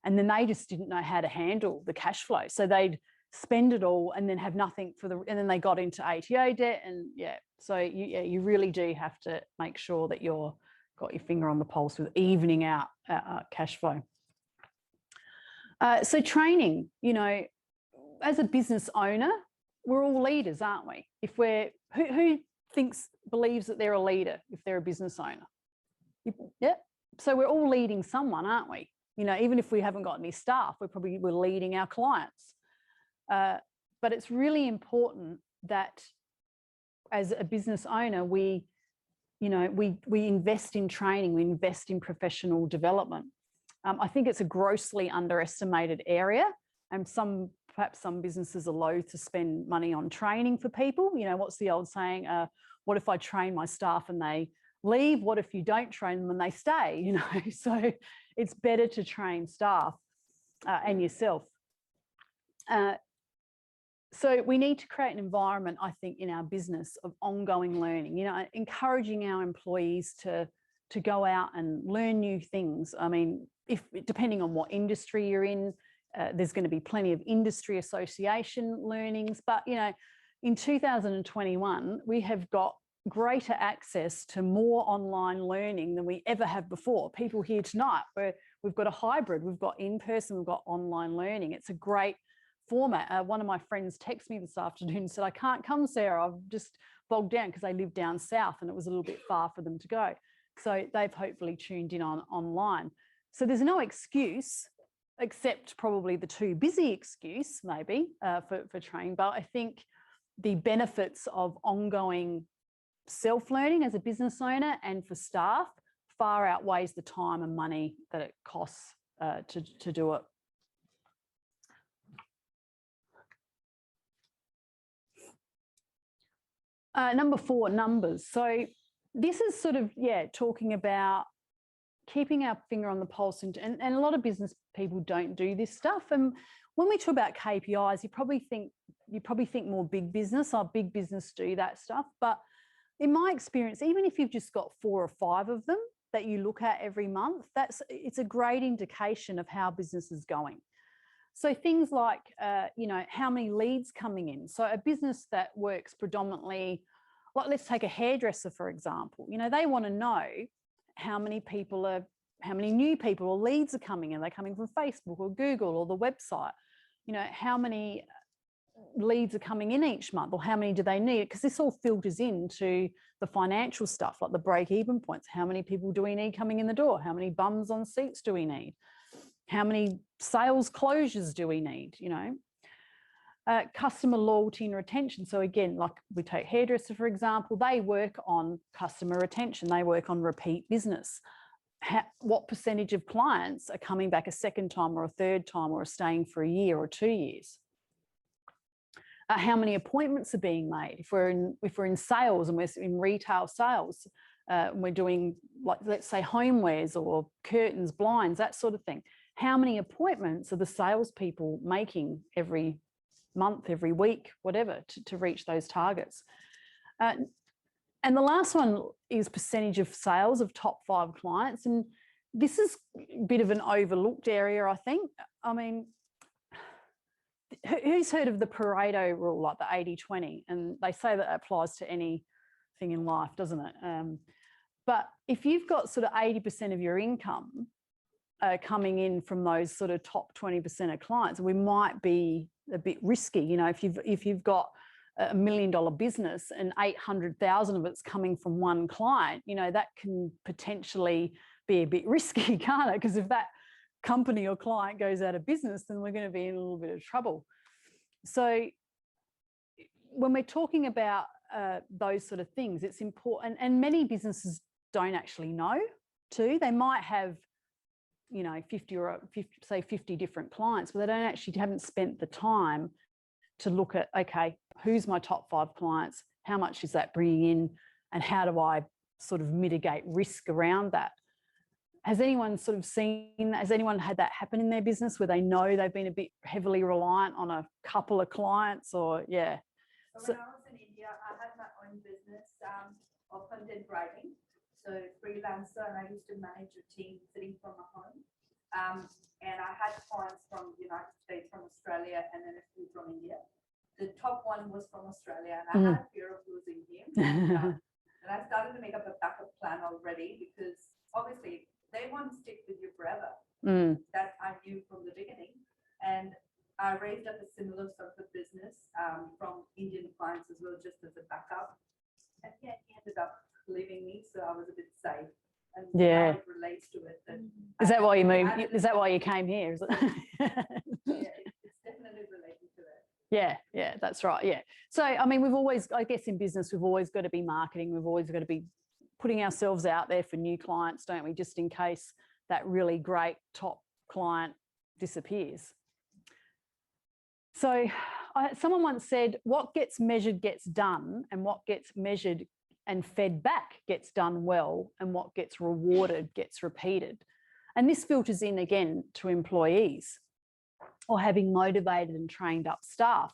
Speaker 2: And then they just didn't know how to handle the cash flow. So they'd spend it all and then have nothing for and then they got into ATO debt. And yeah, so you really do have to make sure that you're got your finger on the pulse with evening out cash flow. So training, you know, as a business owner, we're all leaders, aren't we? If we're, who believes that they're a leader if they're a business owner? Yeah. So we're all leading someone, aren't we? You know, even if we haven't got any staff, we're leading our clients. But it's really important that as a business owner, we invest in training, we invest in professional development. I think it's a grossly underestimated area, and perhaps some businesses are loath to spend money on training for people. You know, what's the old saying? What if I train my staff and they leave? What if you don't train them and they stay? You know, so it's better to train staff and yourself. So we need to create an environment, I think, in our business of ongoing learning, you know, encouraging our employees to go out and learn new things. I mean, depending on what industry you're in, there's going to be plenty of industry association learnings. But, you know, in 2021, we have got greater access to more online learning than we ever have before. People here tonight, we've got a hybrid, we've got in-person, we've got online learning. It's a great format. One of my friends texted me this afternoon and said, I can't come, Sarah, I've just bogged down, because they live down south and it was a little bit far for them to go. So they've hopefully tuned in online. So there's no excuse, except probably the too busy excuse maybe for training. But I think the benefits of ongoing self-learning as a business owner and for staff far outweighs the time and money that it costs to do it. Number 4, numbers. So this is sort of, talking about keeping our finger on the pulse, and a lot of business people don't do this stuff. And when we talk about KPIs, you probably think more big business. Our big business do that stuff. But in my experience, even if you've just got 4 or 5 of them that you look at every month, it's a great indication of how business is going. So things like, how many leads coming in. So a business that works predominantly, like let's take a hairdresser, for example, you know, they want to know how many new people or leads are coming in. Are they coming from Facebook or Google or the website? You know, how many leads are coming in each month, or how many do they need? Because this all filters into the financial stuff, like the break-even points. How many people do we need coming in the door? How many bums on seats do we need? How many sales closures do we need? You know, customer loyalty and retention. So again, like we take hairdresser, for example, they work on customer retention. They work on repeat business. What percentage of clients are coming back a second time or a third time or are staying for a year or 2 years? How many appointments are being made? If we're in sales and we're in retail sales, we're doing, like, let's say homewares or curtains, blinds, that sort of thing. How many appointments are the salespeople making every month, every week, whatever, to reach those targets? And the last one is percentage of sales of top 5 clients. And this is a bit of an overlooked area, I think. I mean, who's heard of the Pareto rule, like the 80-20? And they say that applies to anything in life, doesn't it? But if you've got sort of 80% of your income coming in from those sort of top 20% of clients, we might be a bit risky. You know, if you've got $1 million business and 800,000 of it's coming from one client, you know, that can potentially be a bit risky, can't it? Because if that company or client goes out of business, then we're going to be in a little bit of trouble. So when we're talking about those sort of things, it's important, and many businesses don't actually know too. They might have, you know, 50 different clients, but they don't actually haven't spent the time to look at, okay, who's my top 5 clients? How much is that bringing in? And how do I sort of mitigate risk around that? Has anyone sort of seen, has anyone had that happen in their business where they know they've been a bit heavily reliant on a couple of clients, or, yeah?
Speaker 6: So when I was in India, I had my own business of content writing. So freelancer, and I used to manage a team sitting from my home. And I had clients from the United States, from Australia, and then a few from India. The top one was from Australia, and I had a fear of losing him. And I started to make up a backup plan already, because obviously they won't stick with you forever. That I knew from the beginning. And I raised up a similar sort of business from Indian clients as well, just as a backup. And yeah, he ended up leaving me, so I was a bit safe. And
Speaker 2: Yeah.
Speaker 6: how it relates to it.
Speaker 2: Is that why you moved? Is that why you came here? Is it?
Speaker 6: Yeah, it's definitely related to it.
Speaker 2: Yeah, that's right. Yeah. So, I mean, we've always, I guess in business, we've always got to be marketing. We've always got to be putting ourselves out there for new clients, don't we? Just in case that really great top client disappears. So someone once said, what gets measured gets done, and what gets measured and fed back gets done well, and what gets rewarded gets repeated. And this filters in again to employees, or having motivated and trained up staff.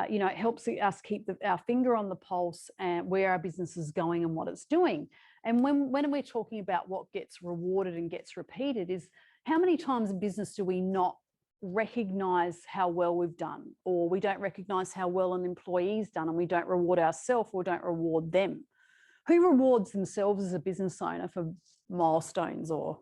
Speaker 2: You know, it helps us keep our finger on the pulse and where our business is going and what it's doing. And when we're talking about what gets rewarded and gets repeated, is how many times in business do we not recognize how well we've done, or we don't recognize how well an employee's done, and we don't reward ourselves or don't reward them? Who rewards themselves as a business owner for milestones? Or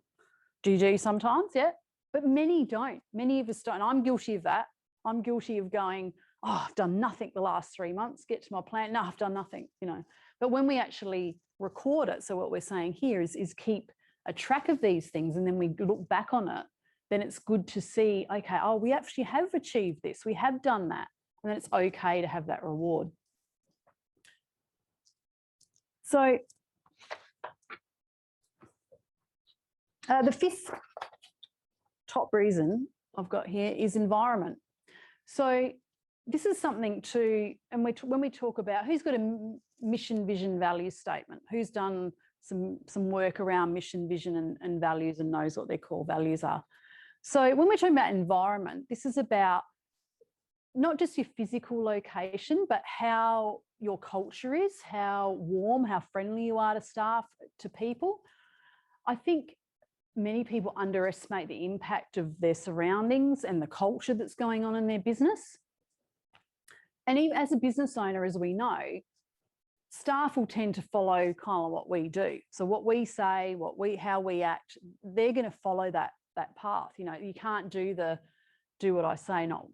Speaker 2: do you do sometimes? Yeah, but many don't. Many of us don't. I'm guilty of that. I'm guilty of going, oh, I've done nothing the last 3 months, get to my plan. No, I've done nothing, you know. But when we actually record it, so what we're saying here is keep a track of these things, and then we look back on it, then it's good to see, okay, oh, we actually have achieved this, we have done that, and then it's okay to have that reward. So the 5th top reason I've got here is environment. So this is something to, and when we talk about who's got a mission, vision, value statement, who's done some work around mission, vision and values and knows what their core values are. So when we're talking about environment, this is about not just your physical location, but how your culture is, how warm, how friendly you are to staff, to people. I think many people underestimate the impact of their surroundings and the culture that's going on in their business. And even as a business owner, as we know, staff will tend to follow kind of what we do. So what we say, how we act, they're going to follow that path. You know, you can't do what I say, not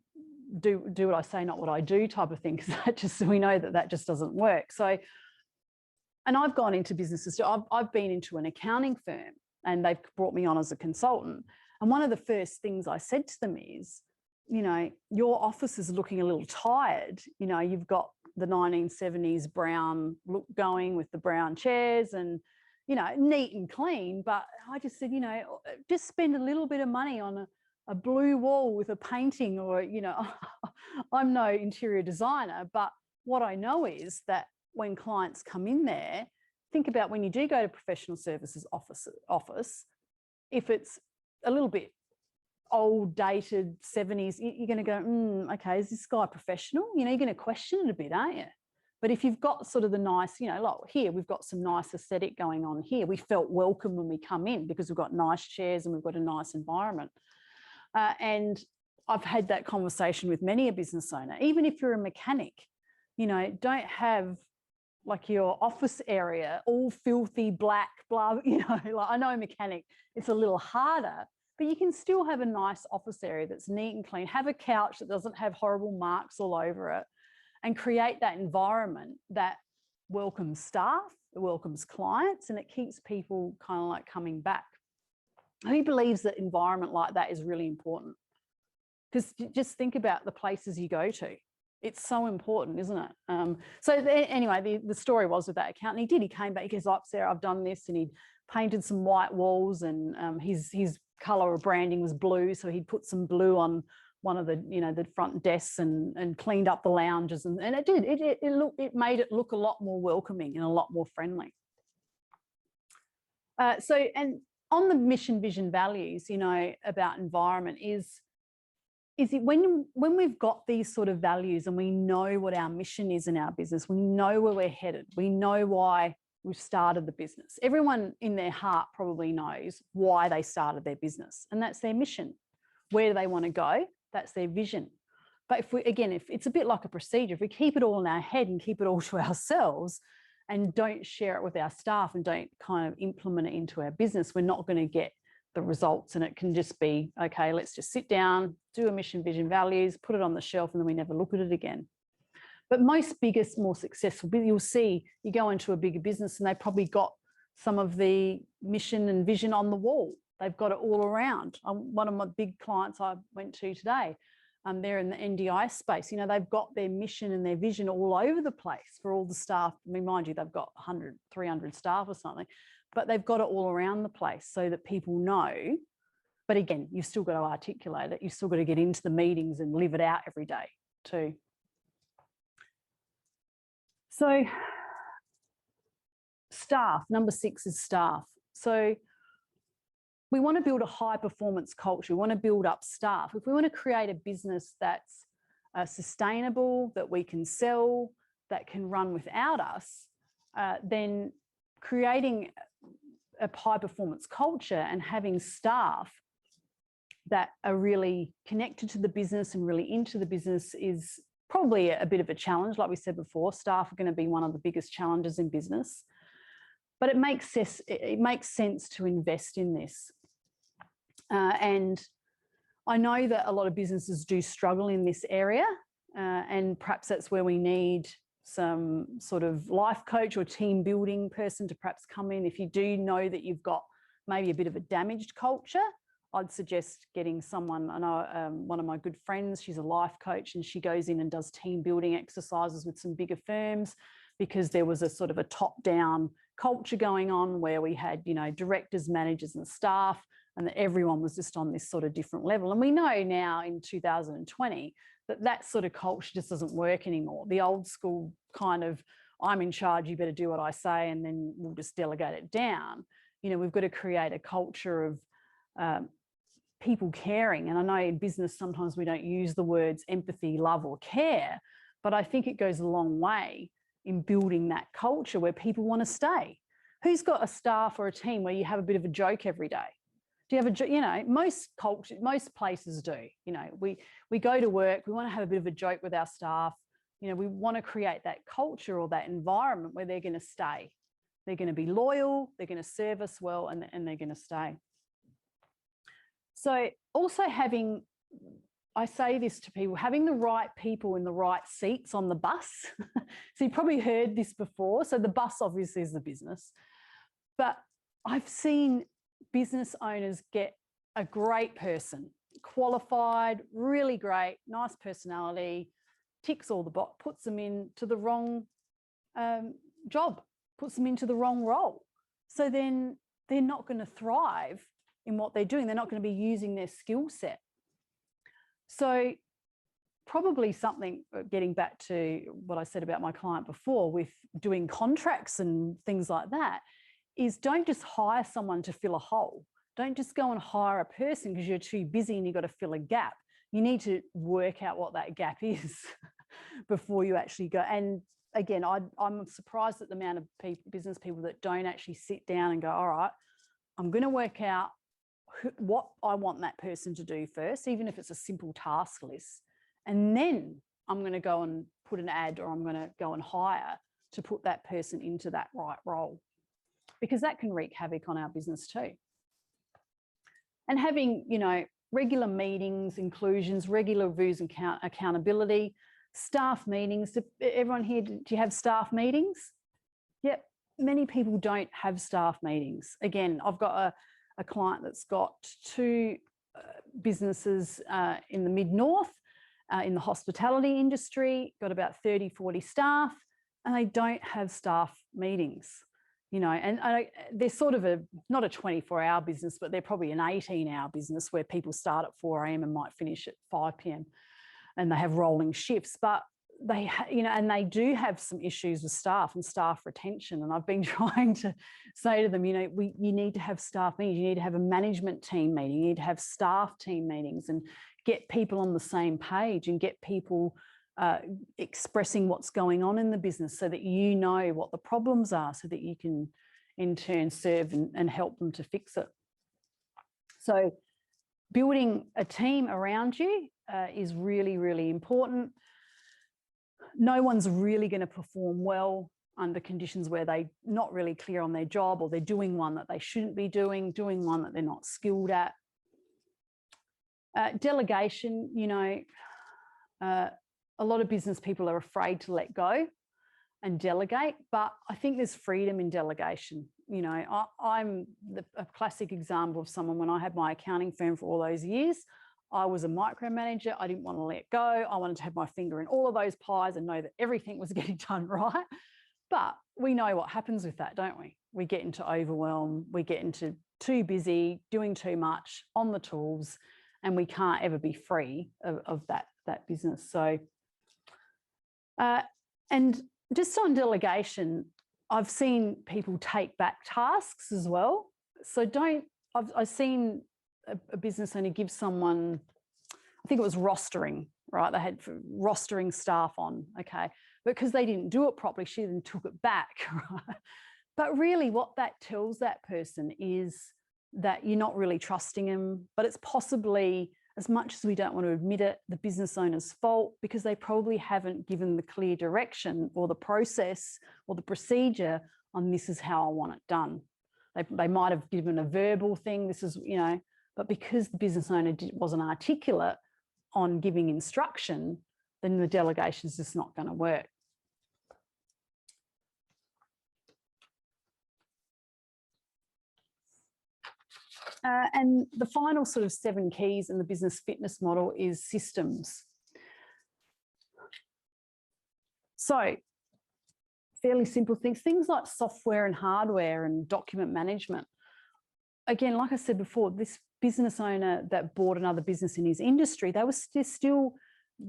Speaker 2: do what I say, not what I do type of thing, because we know that just doesn't work. So, and I've gone into businesses. I've been into an accounting firm, and they've brought me on as a consultant. And one of the first things I said to them is, you know, your office is looking a little tired. You know, you've got the 1970s brown look going with the brown chairs and, you know, neat and clean. But I just said, you know, just spend a little bit of money on a blue wall with a painting, or, you know, I'm no interior designer, but what I know is that when clients come in there, think about when you do go to professional services office, if it's a little bit old, dated 70s, you're going to go, okay, is this guy professional? You know, you're going to question it a bit, aren't you? But if you've got sort of the nice, you know, like here, we've got some nice aesthetic going on here. We felt welcome when we come in because we've got nice chairs and we've got a nice environment. And I've had that conversation with many a business owner. Even if you're a mechanic, you know, don't have like your office area all filthy black, blah, you know, like I know a mechanic, it's a little harder, but you can still have a nice office area that's neat and clean, have a couch that doesn't have horrible marks all over it, and create that environment that welcomes staff, it welcomes clients, and it keeps people kind of like coming back. Who believes that environment like that is really important? Because just think about the places you go to. It's so important, isn't it? Anyway, the story was with that accountant. He came back, he goes, "Oh, Sarah, I've done this," and he'd painted some white walls, and his colour of branding was blue. So he'd put some blue on one of the, the front desks and cleaned up the lounges. And it made it look a lot more welcoming and a lot more friendly. And on the mission, vision, values, about environment is it when we've got these sort of values and we know what our mission is in our business, we know where we're headed, we know why we've started the business. Everyone in their heart probably knows why they started their business, and that's their mission. Where do they want to go? That's their vision. But if it's a bit like a procedure, if we keep it all in our head and keep it all to ourselves and don't share it with our staff and don't kind of implement it into our business, we're not going to get the results. And it can just be, okay, let's just sit down, do a mission, vision, values, put it on the shelf, and then we never look at it again. But most biggest, more successful, you'll see, you go into a bigger business and they probably got some of the mission and vision on the wall. They've got it all around. One of my big clients I went to today, they're in the NDI space. They've got their mission and their vision all over the place for all the staff. I mean, mind you, they've got 100, 300 staff or something, but they've got it all around the place so that people know. But again, you've still got to articulate it. You've still got to get into the meetings and live it out every day too. So staff, number 6 is staff. So we want to build a high performance culture. We want to build up staff. If we want to create a business that's sustainable, that we can sell, that can run without us, then creating a high performance culture and having staff that are really connected to the business and really into the business is probably a bit of a challenge. Like we said before, staff are going to be one of the biggest challenges in business. But it makes sense to invest in this. And I know that a lot of businesses do struggle in this area, and perhaps that's where we need some sort of life coach or team building person to perhaps come in. If you do know that you've got maybe a bit of a damaged culture, I'd suggest getting someone. I know one of my good friends, she's a life coach, and she goes in and does team building exercises with some bigger firms, because there was a sort of a top-down culture going on where we had, directors, managers and staff, and that everyone was just on this sort of different level. And we know now in 2020 that that sort of culture just doesn't work anymore. The old school kind of, I'm in charge, you better do what I say, and then we'll just delegate it down. We've got to create a culture of people caring. And I know in business, sometimes we don't use the words empathy, love or care, but I think it goes a long way in building that culture where people want to stay. Who's got a staff or a team where you have a bit of a joke every day? Do you have a, most places do. We go to work, we want to have a bit of a joke with our staff. We want to create that culture or that environment where they're going to stay. They're going to be loyal, they're going to serve us well, and they're going to stay. So also having, I say this to people, having the right people in the right seats on the bus. So you've probably heard this before. So the bus obviously is the business, but I've seen business owners get a great person, qualified, really great, nice personality, ticks all the box, puts them into the wrong job, puts them into the wrong role. So then they're not going to thrive in what they're doing. They're not going to be using their skill set. So probably something, getting back to what I said about my client before with doing contracts and things like that, is don't just hire someone to fill a hole. Don't just go and hire a person because you're too busy and you've got to fill a gap. You need to work out what that gap is before you actually go. And again, I'm surprised at the amount of business people that don't actually sit down and go, all right, I'm going to work out what I want that person to do first, even if it's a simple task list. And then I'm going to go and put an ad, or I'm going to go and hire to put that person into that right role, because that can wreak havoc on our business too. And having, you know, regular meetings, inclusions, regular reviews and accountability, staff meetings. Everyone here, do you have staff meetings? Yep, many people don't have staff meetings. Again, I've got a client that's got 2 businesses in the mid-north, in the hospitality industry, got about 30, 40 staff, and they don't have staff meetings, you know, and they're sort of not a 24-hour business, but they're probably an 18-hour business where people start at 4 a.m. and might finish at 5 p.m. and they have rolling shifts, but they, you know, and they do have some issues with staff and staff retention. And I've been trying to say to them, you know, you need to have staff meetings, you need to have a management team meeting, you need to have staff team meetings and get people on the same page and get people expressing what's going on in the business so that you know what the problems are so that you can in turn serve and help them to fix it. So building a team around you is really, really important. No one's really going to perform well under conditions where they're not really clear on their job, or they're doing one that they shouldn't be doing one that they're not skilled at. Delegation, you know, a lot of business people are afraid to let go and delegate, but I think there's freedom in delegation. You know, I'm a classic example of someone, when I had my accounting firm for all those years, I was a micromanager. I didn't want to let go. I wanted to have my finger in all of those pies and know that everything was getting done right. But we know what happens with that, don't we? We get into overwhelm, we get into too busy, doing too much, on the tools, and we can't ever be free of that business. So, and just on delegation, I've seen people take back tasks as well. So I've seen a business owner give someone, I think it was rostering, right? They had rostering staff on, okay. Because they didn't do it properly, she then took it back, right? But really what that tells that person is that you're not really trusting them, but it's possibly, as much as we don't want to admit it, the business owner's fault, because they probably haven't given the clear direction or the process or the procedure on this is how I want it done. They might have given a verbal thing, this is, you know, but because the business owner wasn't articulate on giving instruction, then the delegation is just not going to work. And the final sort of 7 keys in the business fitness model is systems. So fairly simple things like software and hardware and document management. Again, like I said before, this business owner that bought another business in his industry, they were still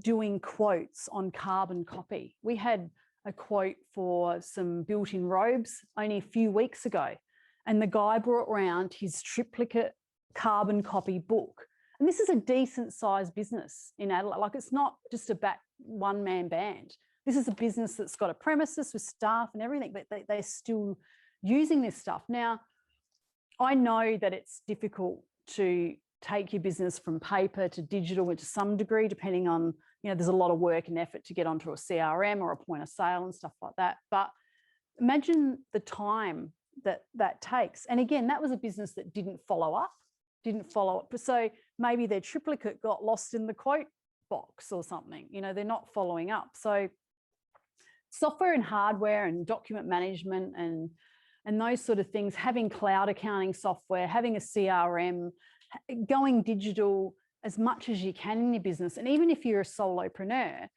Speaker 2: doing quotes on carbon copy. We had a quote for some built-in robes only a few weeks ago, and the guy brought around his triplicate carbon copy book. And this is a decent sized business in Adelaide. Like, it's not just a one-man band. This is a business that's got a premises with staff and everything, but they're still using this stuff. Now, I know that it's difficult to take your business from paper to digital to some degree, depending on, you know, there's a lot of work and effort to get onto a CRM or a point of sale and stuff like that. But imagine the time that takes. And again, that was a business that didn't follow up. So maybe their triplicate got lost in the quote box or something, you know, they're not following up. So software and hardware and document management and those sort of things, having cloud accounting software, having a CRM, going digital as much as you can in your business. And even if you're a solopreneur,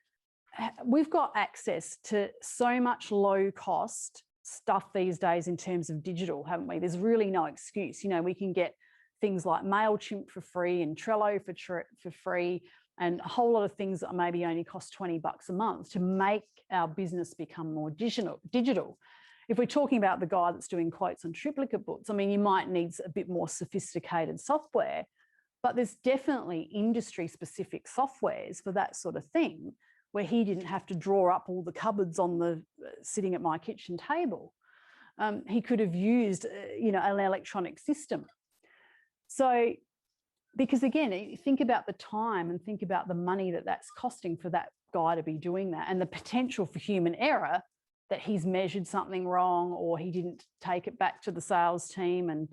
Speaker 2: we've got access to so much low cost stuff these days in terms of digital, haven't we? There's really no excuse. You know, we can get things like MailChimp for free and Trello for free, and a whole lot of things that maybe only cost $20 a month to make our business become more digital. If we're talking about the guy that's doing quotes on triplicate books, I mean, you might need a bit more sophisticated software, but there's definitely industry-specific softwares for that sort of thing, where he didn't have to draw up all the cupboards on the sitting at my kitchen table. He could have used, you know, an electronic system. So, because again, think about the time and think about the money that's costing for that guy to be doing that, and the potential for human error, that he's measured something wrong or he didn't take it back to the sales team. And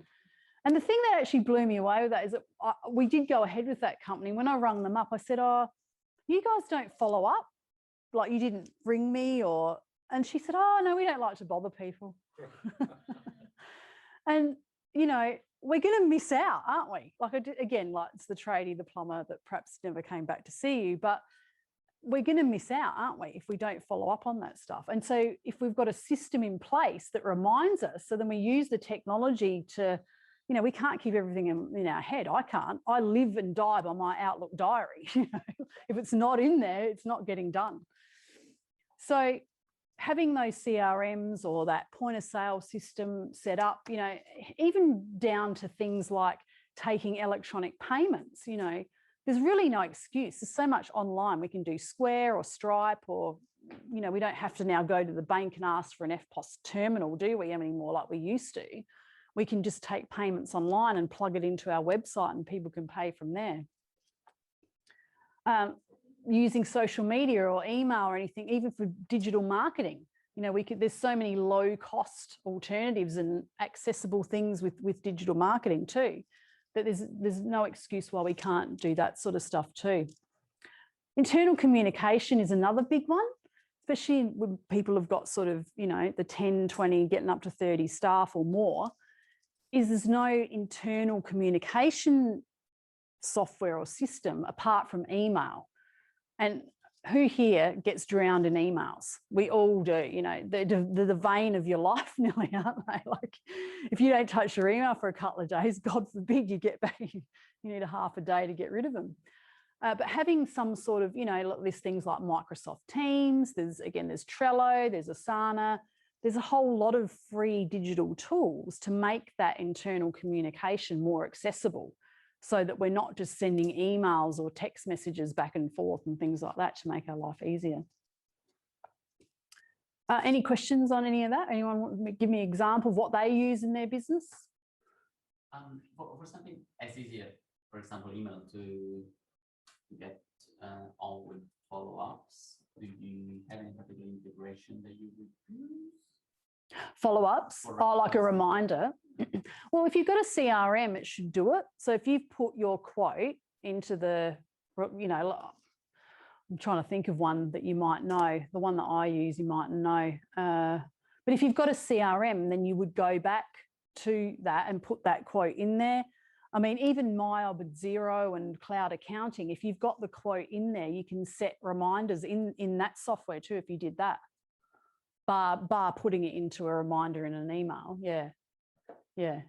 Speaker 2: And the thing that actually blew me away with that is that we did go ahead with that company. When I rung them up, I said, oh, you guys don't follow up? Like you didn't ring me or, and she said, oh, no, we don't like to bother people. And, you know, we're going to miss out, aren't we? Like, again, like it's the tradie, the plumber that perhaps never came back to see you, but we're going to miss out, aren't we, if we don't follow up on that stuff. And so if we've got a system in place that reminds us, so then we use the technology to, you know, we can't keep everything in our head. I can't. I live and die by my Outlook diary. You know, if it's not in there, it's not getting done. So having those CRMs or that point of sale system set up, you know, even down to things like taking electronic payments, you know, there's really no excuse. There's so much online. We can do Square or Stripe or, you know, we don't have to now go to the bank and ask for an EFTPOS terminal, do we, anymore like we used to. We can just take payments online and plug it into our website and people can pay from there. Using social media or email or anything, even for digital marketing, you know, there's so many low cost alternatives and accessible things with digital marketing too, that there's no excuse why we can't do that sort of stuff too. Internal communication is another big one, especially when people have got sort of, you know, the 10, 20, getting up to 30 staff or more, is there's no internal communication software or system apart from email. And who here gets drowned in emails? We all do, you know, the vein of your life nearly, aren't they? Like if you don't touch your email for a couple of days, God forbid you get back, you need a half a day to get rid of them. But having some sort of, you know, there's things like Microsoft Teams, there's Trello, there's Asana, there's a whole lot of free digital tools to make that internal communication more accessible, so that we're not just sending emails or text messages back and forth and things like that to make our life easier. Any questions on any of that? Anyone want to give me an example of what they use in their business?
Speaker 7: For something as easier, for example, email to get on with follow-ups, do you have any particular integration that you would use?
Speaker 2: Follow-ups, like a reminder. Well, if you've got a CRM, it should do it. So if you've put your quote into the, you know, I'm trying to think of one that you might know. The one that I use, you might know. But if you've got a CRM, then you would go back to that and put that quote in there. I mean, even MYOB with Xero and Cloud Accounting, if you've got the quote in there, you can set reminders in that software too, if you did that. Bar putting it into a reminder in an email. Yeah. Yeah.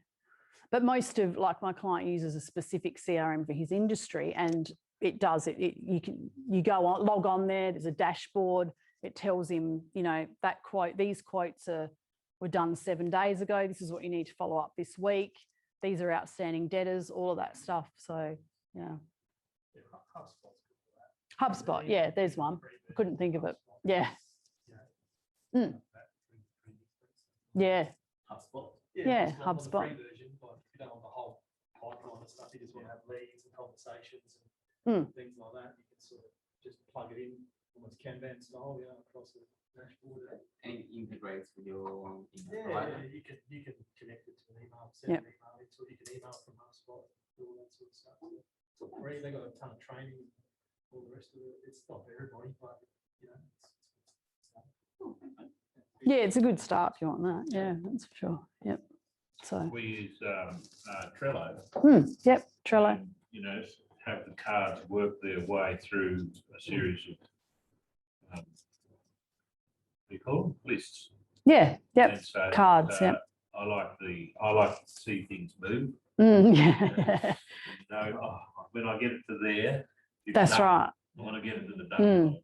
Speaker 2: But most of, like my client uses a specific CRM for his industry, and it does it. You go on, log on there, there's a dashboard. It tells him, you know, that quote, these quotes were done 7 days ago. This is what you need to follow up this week. These are outstanding debtors, all of that stuff. So, yeah. HubSpot, yeah, there's one. I couldn't think of it. Yeah. Yeah.
Speaker 7: HubSpot.
Speaker 2: Yeah, HubSpot.
Speaker 4: If you don't want the whole pipeline and stuff, you just want to have leads and conversations and things like that. You can sort of just plug it in, almost Kanban style, you know, across the dashboard.
Speaker 7: And it integrates with your email
Speaker 4: Yeah,
Speaker 7: provider.
Speaker 4: you can connect it to an email, send an email into it, you can email from HubSpot, all that sort of stuff. It's free. They've got a ton of training, all the rest of it. It's not for everybody, but you know,
Speaker 2: Yeah, it's a good start if you want that. Yeah, that's for sure. Yep. So.
Speaker 8: We use Trello.
Speaker 2: Yep, Trello.
Speaker 8: And, you know, have the cards work their way through a series of what do you call them? Lists.
Speaker 2: Yeah, yep.
Speaker 8: And so,
Speaker 2: Cards, yep.
Speaker 8: I like to see things move.
Speaker 2: Yeah.
Speaker 8: You know, when I get it to there, it's
Speaker 2: That's
Speaker 8: done.
Speaker 2: right.
Speaker 8: I want to get it to the done.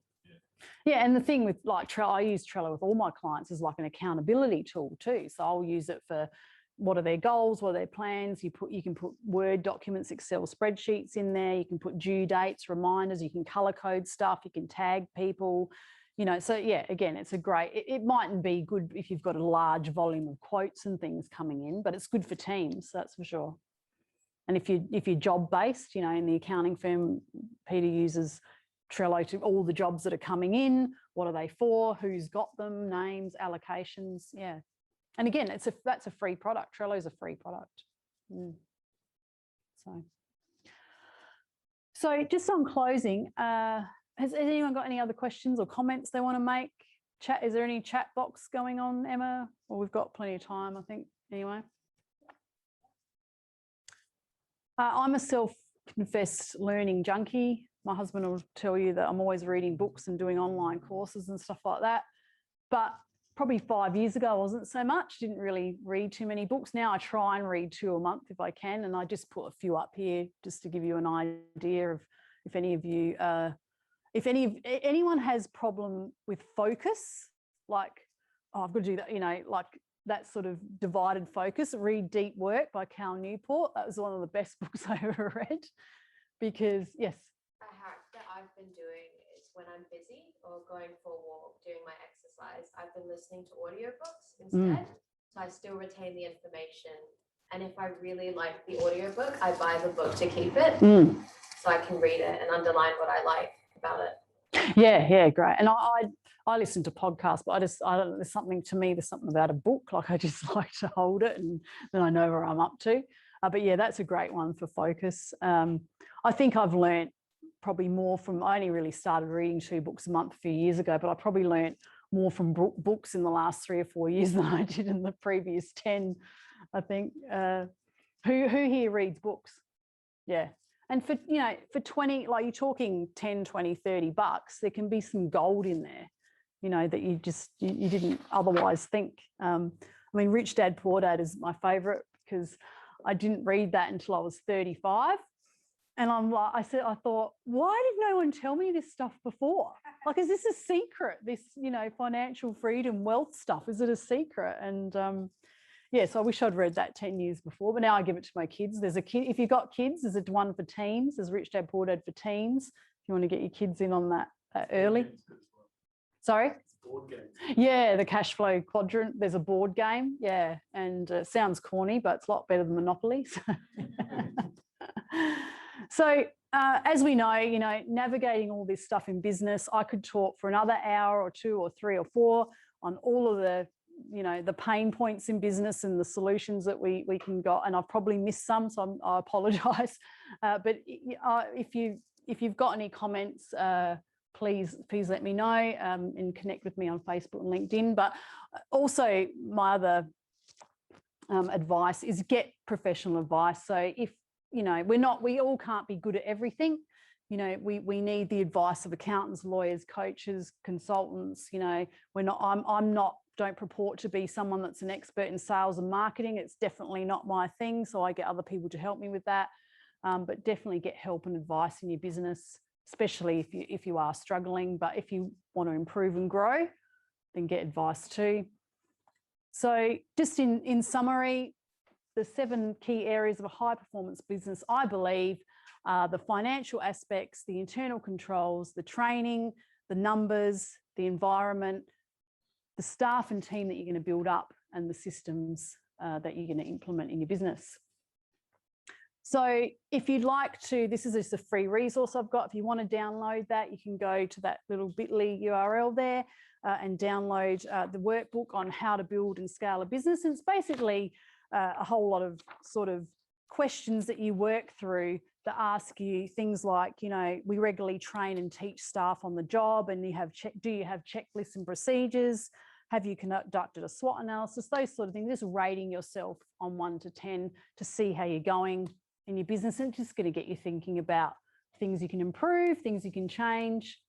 Speaker 2: Yeah, and the thing with like Trello, I use Trello with all my clients as like an accountability tool too. So I'll use it for what are their goals, what are their plans. You can put Word documents, Excel spreadsheets in there. You can put due dates, reminders. You can color code stuff. You can tag people. You know, so yeah, again, it's a great. It mightn't be good if you've got a large volume of quotes and things coming in, but it's good for teams. That's for sure. And if you're job based, you know, in the accounting firm, Peter uses Trello to all the jobs that are coming in. What are they for? Who's got them? Names, allocations. Yeah. And again, that's a free product. Trello is a free product. So just on closing, has anyone got any other questions or comments they want to make? Chat, is there any chat box going on, Emma? Well, we've got plenty of time, I think, anyway. I'm a self-confessed learning junkie. My husband will tell you that I'm always reading books and doing online courses and stuff like that. But probably 5 years ago, I wasn't so much, didn't really read too many books. Now I try and read 2 a month if I can. And I just put a few up here just to give you an idea of if any of you, if anyone has problem with focus, like, oh, I've got to do that, you know, like that sort of divided focus, read Deep Work by Cal Newport. That was one of the best books I ever read because, yes.
Speaker 9: A hack that I've been doing is when I'm busy or going for a walk, doing my exercise, I've been listening to audiobooks instead. So I still retain the information. And if I really like the audiobook, I buy the book to keep it so I can read it and underline what I like about it.
Speaker 2: Yeah, great. And I listen to podcasts, but I don't, there's something to me, there's something about a book, like I just like to hold it and then I know where I'm up to. But yeah, that's a great one for focus. I think I've learnt probably more from, I only really started reading 2 books a month a few years ago, but I probably learnt more from books in the last 3 or 4 years than I did in the previous 10, I think. Who here reads books? Yeah. And for, you know, for 20, like you're talking 10, 20, 30 bucks, there can be some gold in there, you know, that you just, you didn't otherwise think. I mean, Rich Dad, Poor Dad is my favorite because I didn't read that until I was 35. And I'm like, I thought, why did no one tell me this stuff before? Like, is this a secret? This, you know, financial freedom, wealth stuff, is it a secret? And yeah, so I wish I'd read that 10 years before, but now I give it to my kids. There's a kid, if you've got kids, there's one for teens, there's Rich Dad, Poor Dad for teens. If you want to get your kids in on that early. Sorry?
Speaker 1: Board games.
Speaker 2: Yeah, the cash flow quadrant. There's a board game. Yeah, and it sounds corny, but it's a lot better than Monopoly. So as we know, you know, navigating all this stuff in business, I could talk for another hour or 2 or 3 or 4 on all of the, you know, the pain points in business and the solutions that we can go. And I've probably missed some, so I apologise. But if you've got any comments, please let me know and connect with me on Facebook and LinkedIn. But also my other advice is get professional advice. So if, you know, we all can't be good at everything. You know, we need the advice of accountants, lawyers, coaches, consultants. You know, don't purport to be someone that's an expert in sales and marketing. It's definitely not my thing. So I get other people to help me with that. But definitely get help and advice in your business, especially if you are struggling. But if you want to improve and grow, then get advice too. So just in summary, the 7 key areas of a high performance business, I believe, are the financial aspects, the internal controls, the training, the numbers, the environment, the staff and team that you're going to build up, and the systems that you're going to implement in your business. So if you'd like to, this is just a free resource I've got. If you want to download that, you can go to that little bit.ly URL there and download the workbook on how to build and scale a business. And it's basically a whole lot of sort of questions that you work through that ask you things like, you know, we regularly train and teach staff on the job, and do you have checklists and procedures? Have you conducted a SWOT analysis? Those sort of things, just rating yourself on 1 to 10 to see how you're going in your business, and just going to get you thinking about things you can improve, things you can change.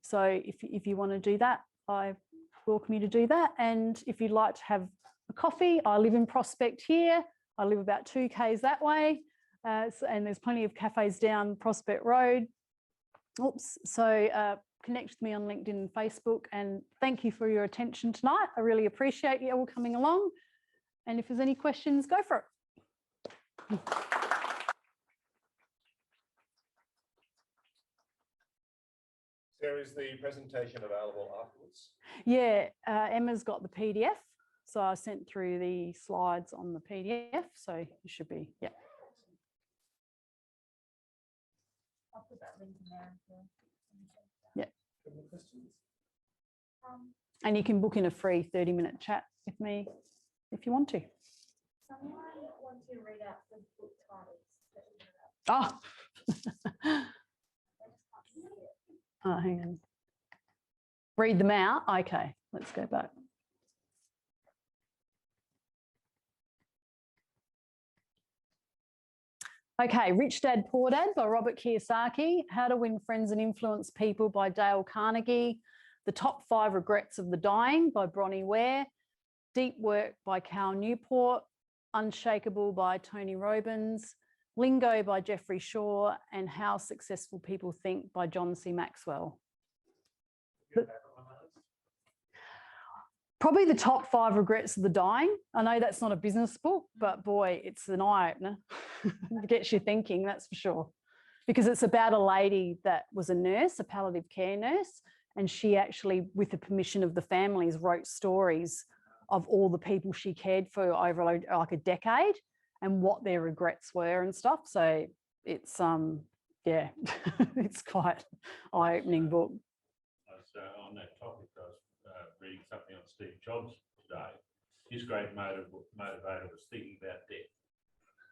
Speaker 2: So if you want to do that, I welcome you to do that. And if you'd like to have a coffee, I live in Prospect here. I live about 2 k's that way. And there's plenty of cafes down Prospect Road. Oops. So connect with me on LinkedIn and Facebook. And thank you for your attention tonight. I really appreciate you all coming along. And if there's any questions, go for it.
Speaker 3: Sarah, is the presentation available afterwards?
Speaker 2: Yeah, Emma's got the PDF. So I sent through the slides on the PDF. So you should be, yeah.
Speaker 6: I'll put that link in there.
Speaker 2: Yeah.
Speaker 1: Any questions?
Speaker 2: And you can book in a free 30-minute chat with me if you want to.
Speaker 9: someone want to read out the book titles?
Speaker 2: Oh. Oh, hang on. Read them out. Okay, let's go back. Okay, Rich Dad Poor Dad by Robert Kiyosaki, How to Win Friends and Influence People by Dale Carnegie, The Top 5 Regrets of the Dying by Bronnie Ware, Deep Work by Cal Newport, Unshakable by Tony Robbins, Lingo by Jeffrey Shaw, and How Successful People Think by John C. Maxwell. Probably The Top 5 Regrets of the Dying. I know that's not a business book, but boy, it's an eye-opener. It gets you thinking, that's for sure. Because it's about a lady that was a nurse, a palliative care nurse, and she actually, with the permission of the families, wrote stories of all the people she cared for over like a decade and what their regrets were and stuff. So it's, yeah, it's quite eye-opening book.
Speaker 8: So on that topic, I was reading something on Steve Jobs today. His great motivator was thinking about death.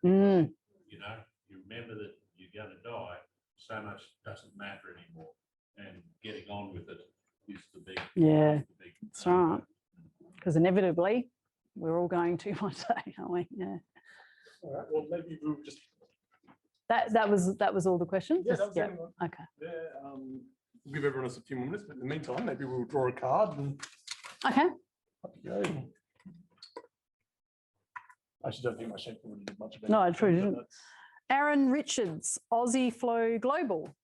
Speaker 2: Mm.
Speaker 8: You know, you remember that you're going to die, so much doesn't matter anymore. And getting on with it is the big,
Speaker 2: Yeah,
Speaker 8: is the big
Speaker 2: that's right. Because inevitably, we're all going to one day, aren't we? Yeah.
Speaker 1: All right, well, maybe we'll just.
Speaker 2: That was all the questions?
Speaker 1: Yeah, that was the
Speaker 2: Yeah.
Speaker 1: only one.
Speaker 2: Okay.
Speaker 1: Yeah, we'll give everyone else a few more minutes, but in the meantime, maybe we'll draw a card and
Speaker 2: Okay.
Speaker 1: up you go. I actually don't think my shape really did much of
Speaker 2: No, I
Speaker 1: anything,
Speaker 2: truly
Speaker 1: but
Speaker 2: didn't. Aaron Richards, Aussie Flow Global.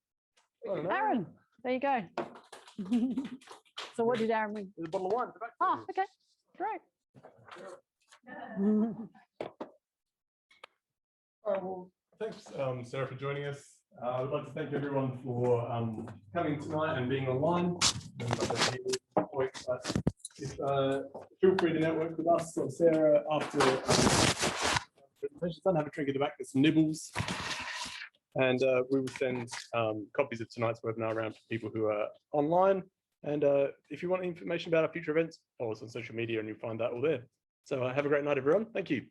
Speaker 1: I don't know.
Speaker 2: Aaron, there you go. So what did Aaron win?
Speaker 1: There's a bottle of wine at the back.
Speaker 2: Oh, okay, great.
Speaker 1: All right, well, thanks, Sarah, for joining us. I'd like to thank everyone for coming tonight and being online. Feel free to network with us or Sarah after presentation's done. Have a drink at the back. There's some nibbles. And we will send copies of tonight's webinar around to people who are online. And if you want information about our future events, follow us on social media and you'll find that all there. So have a great night, everyone. Thank you.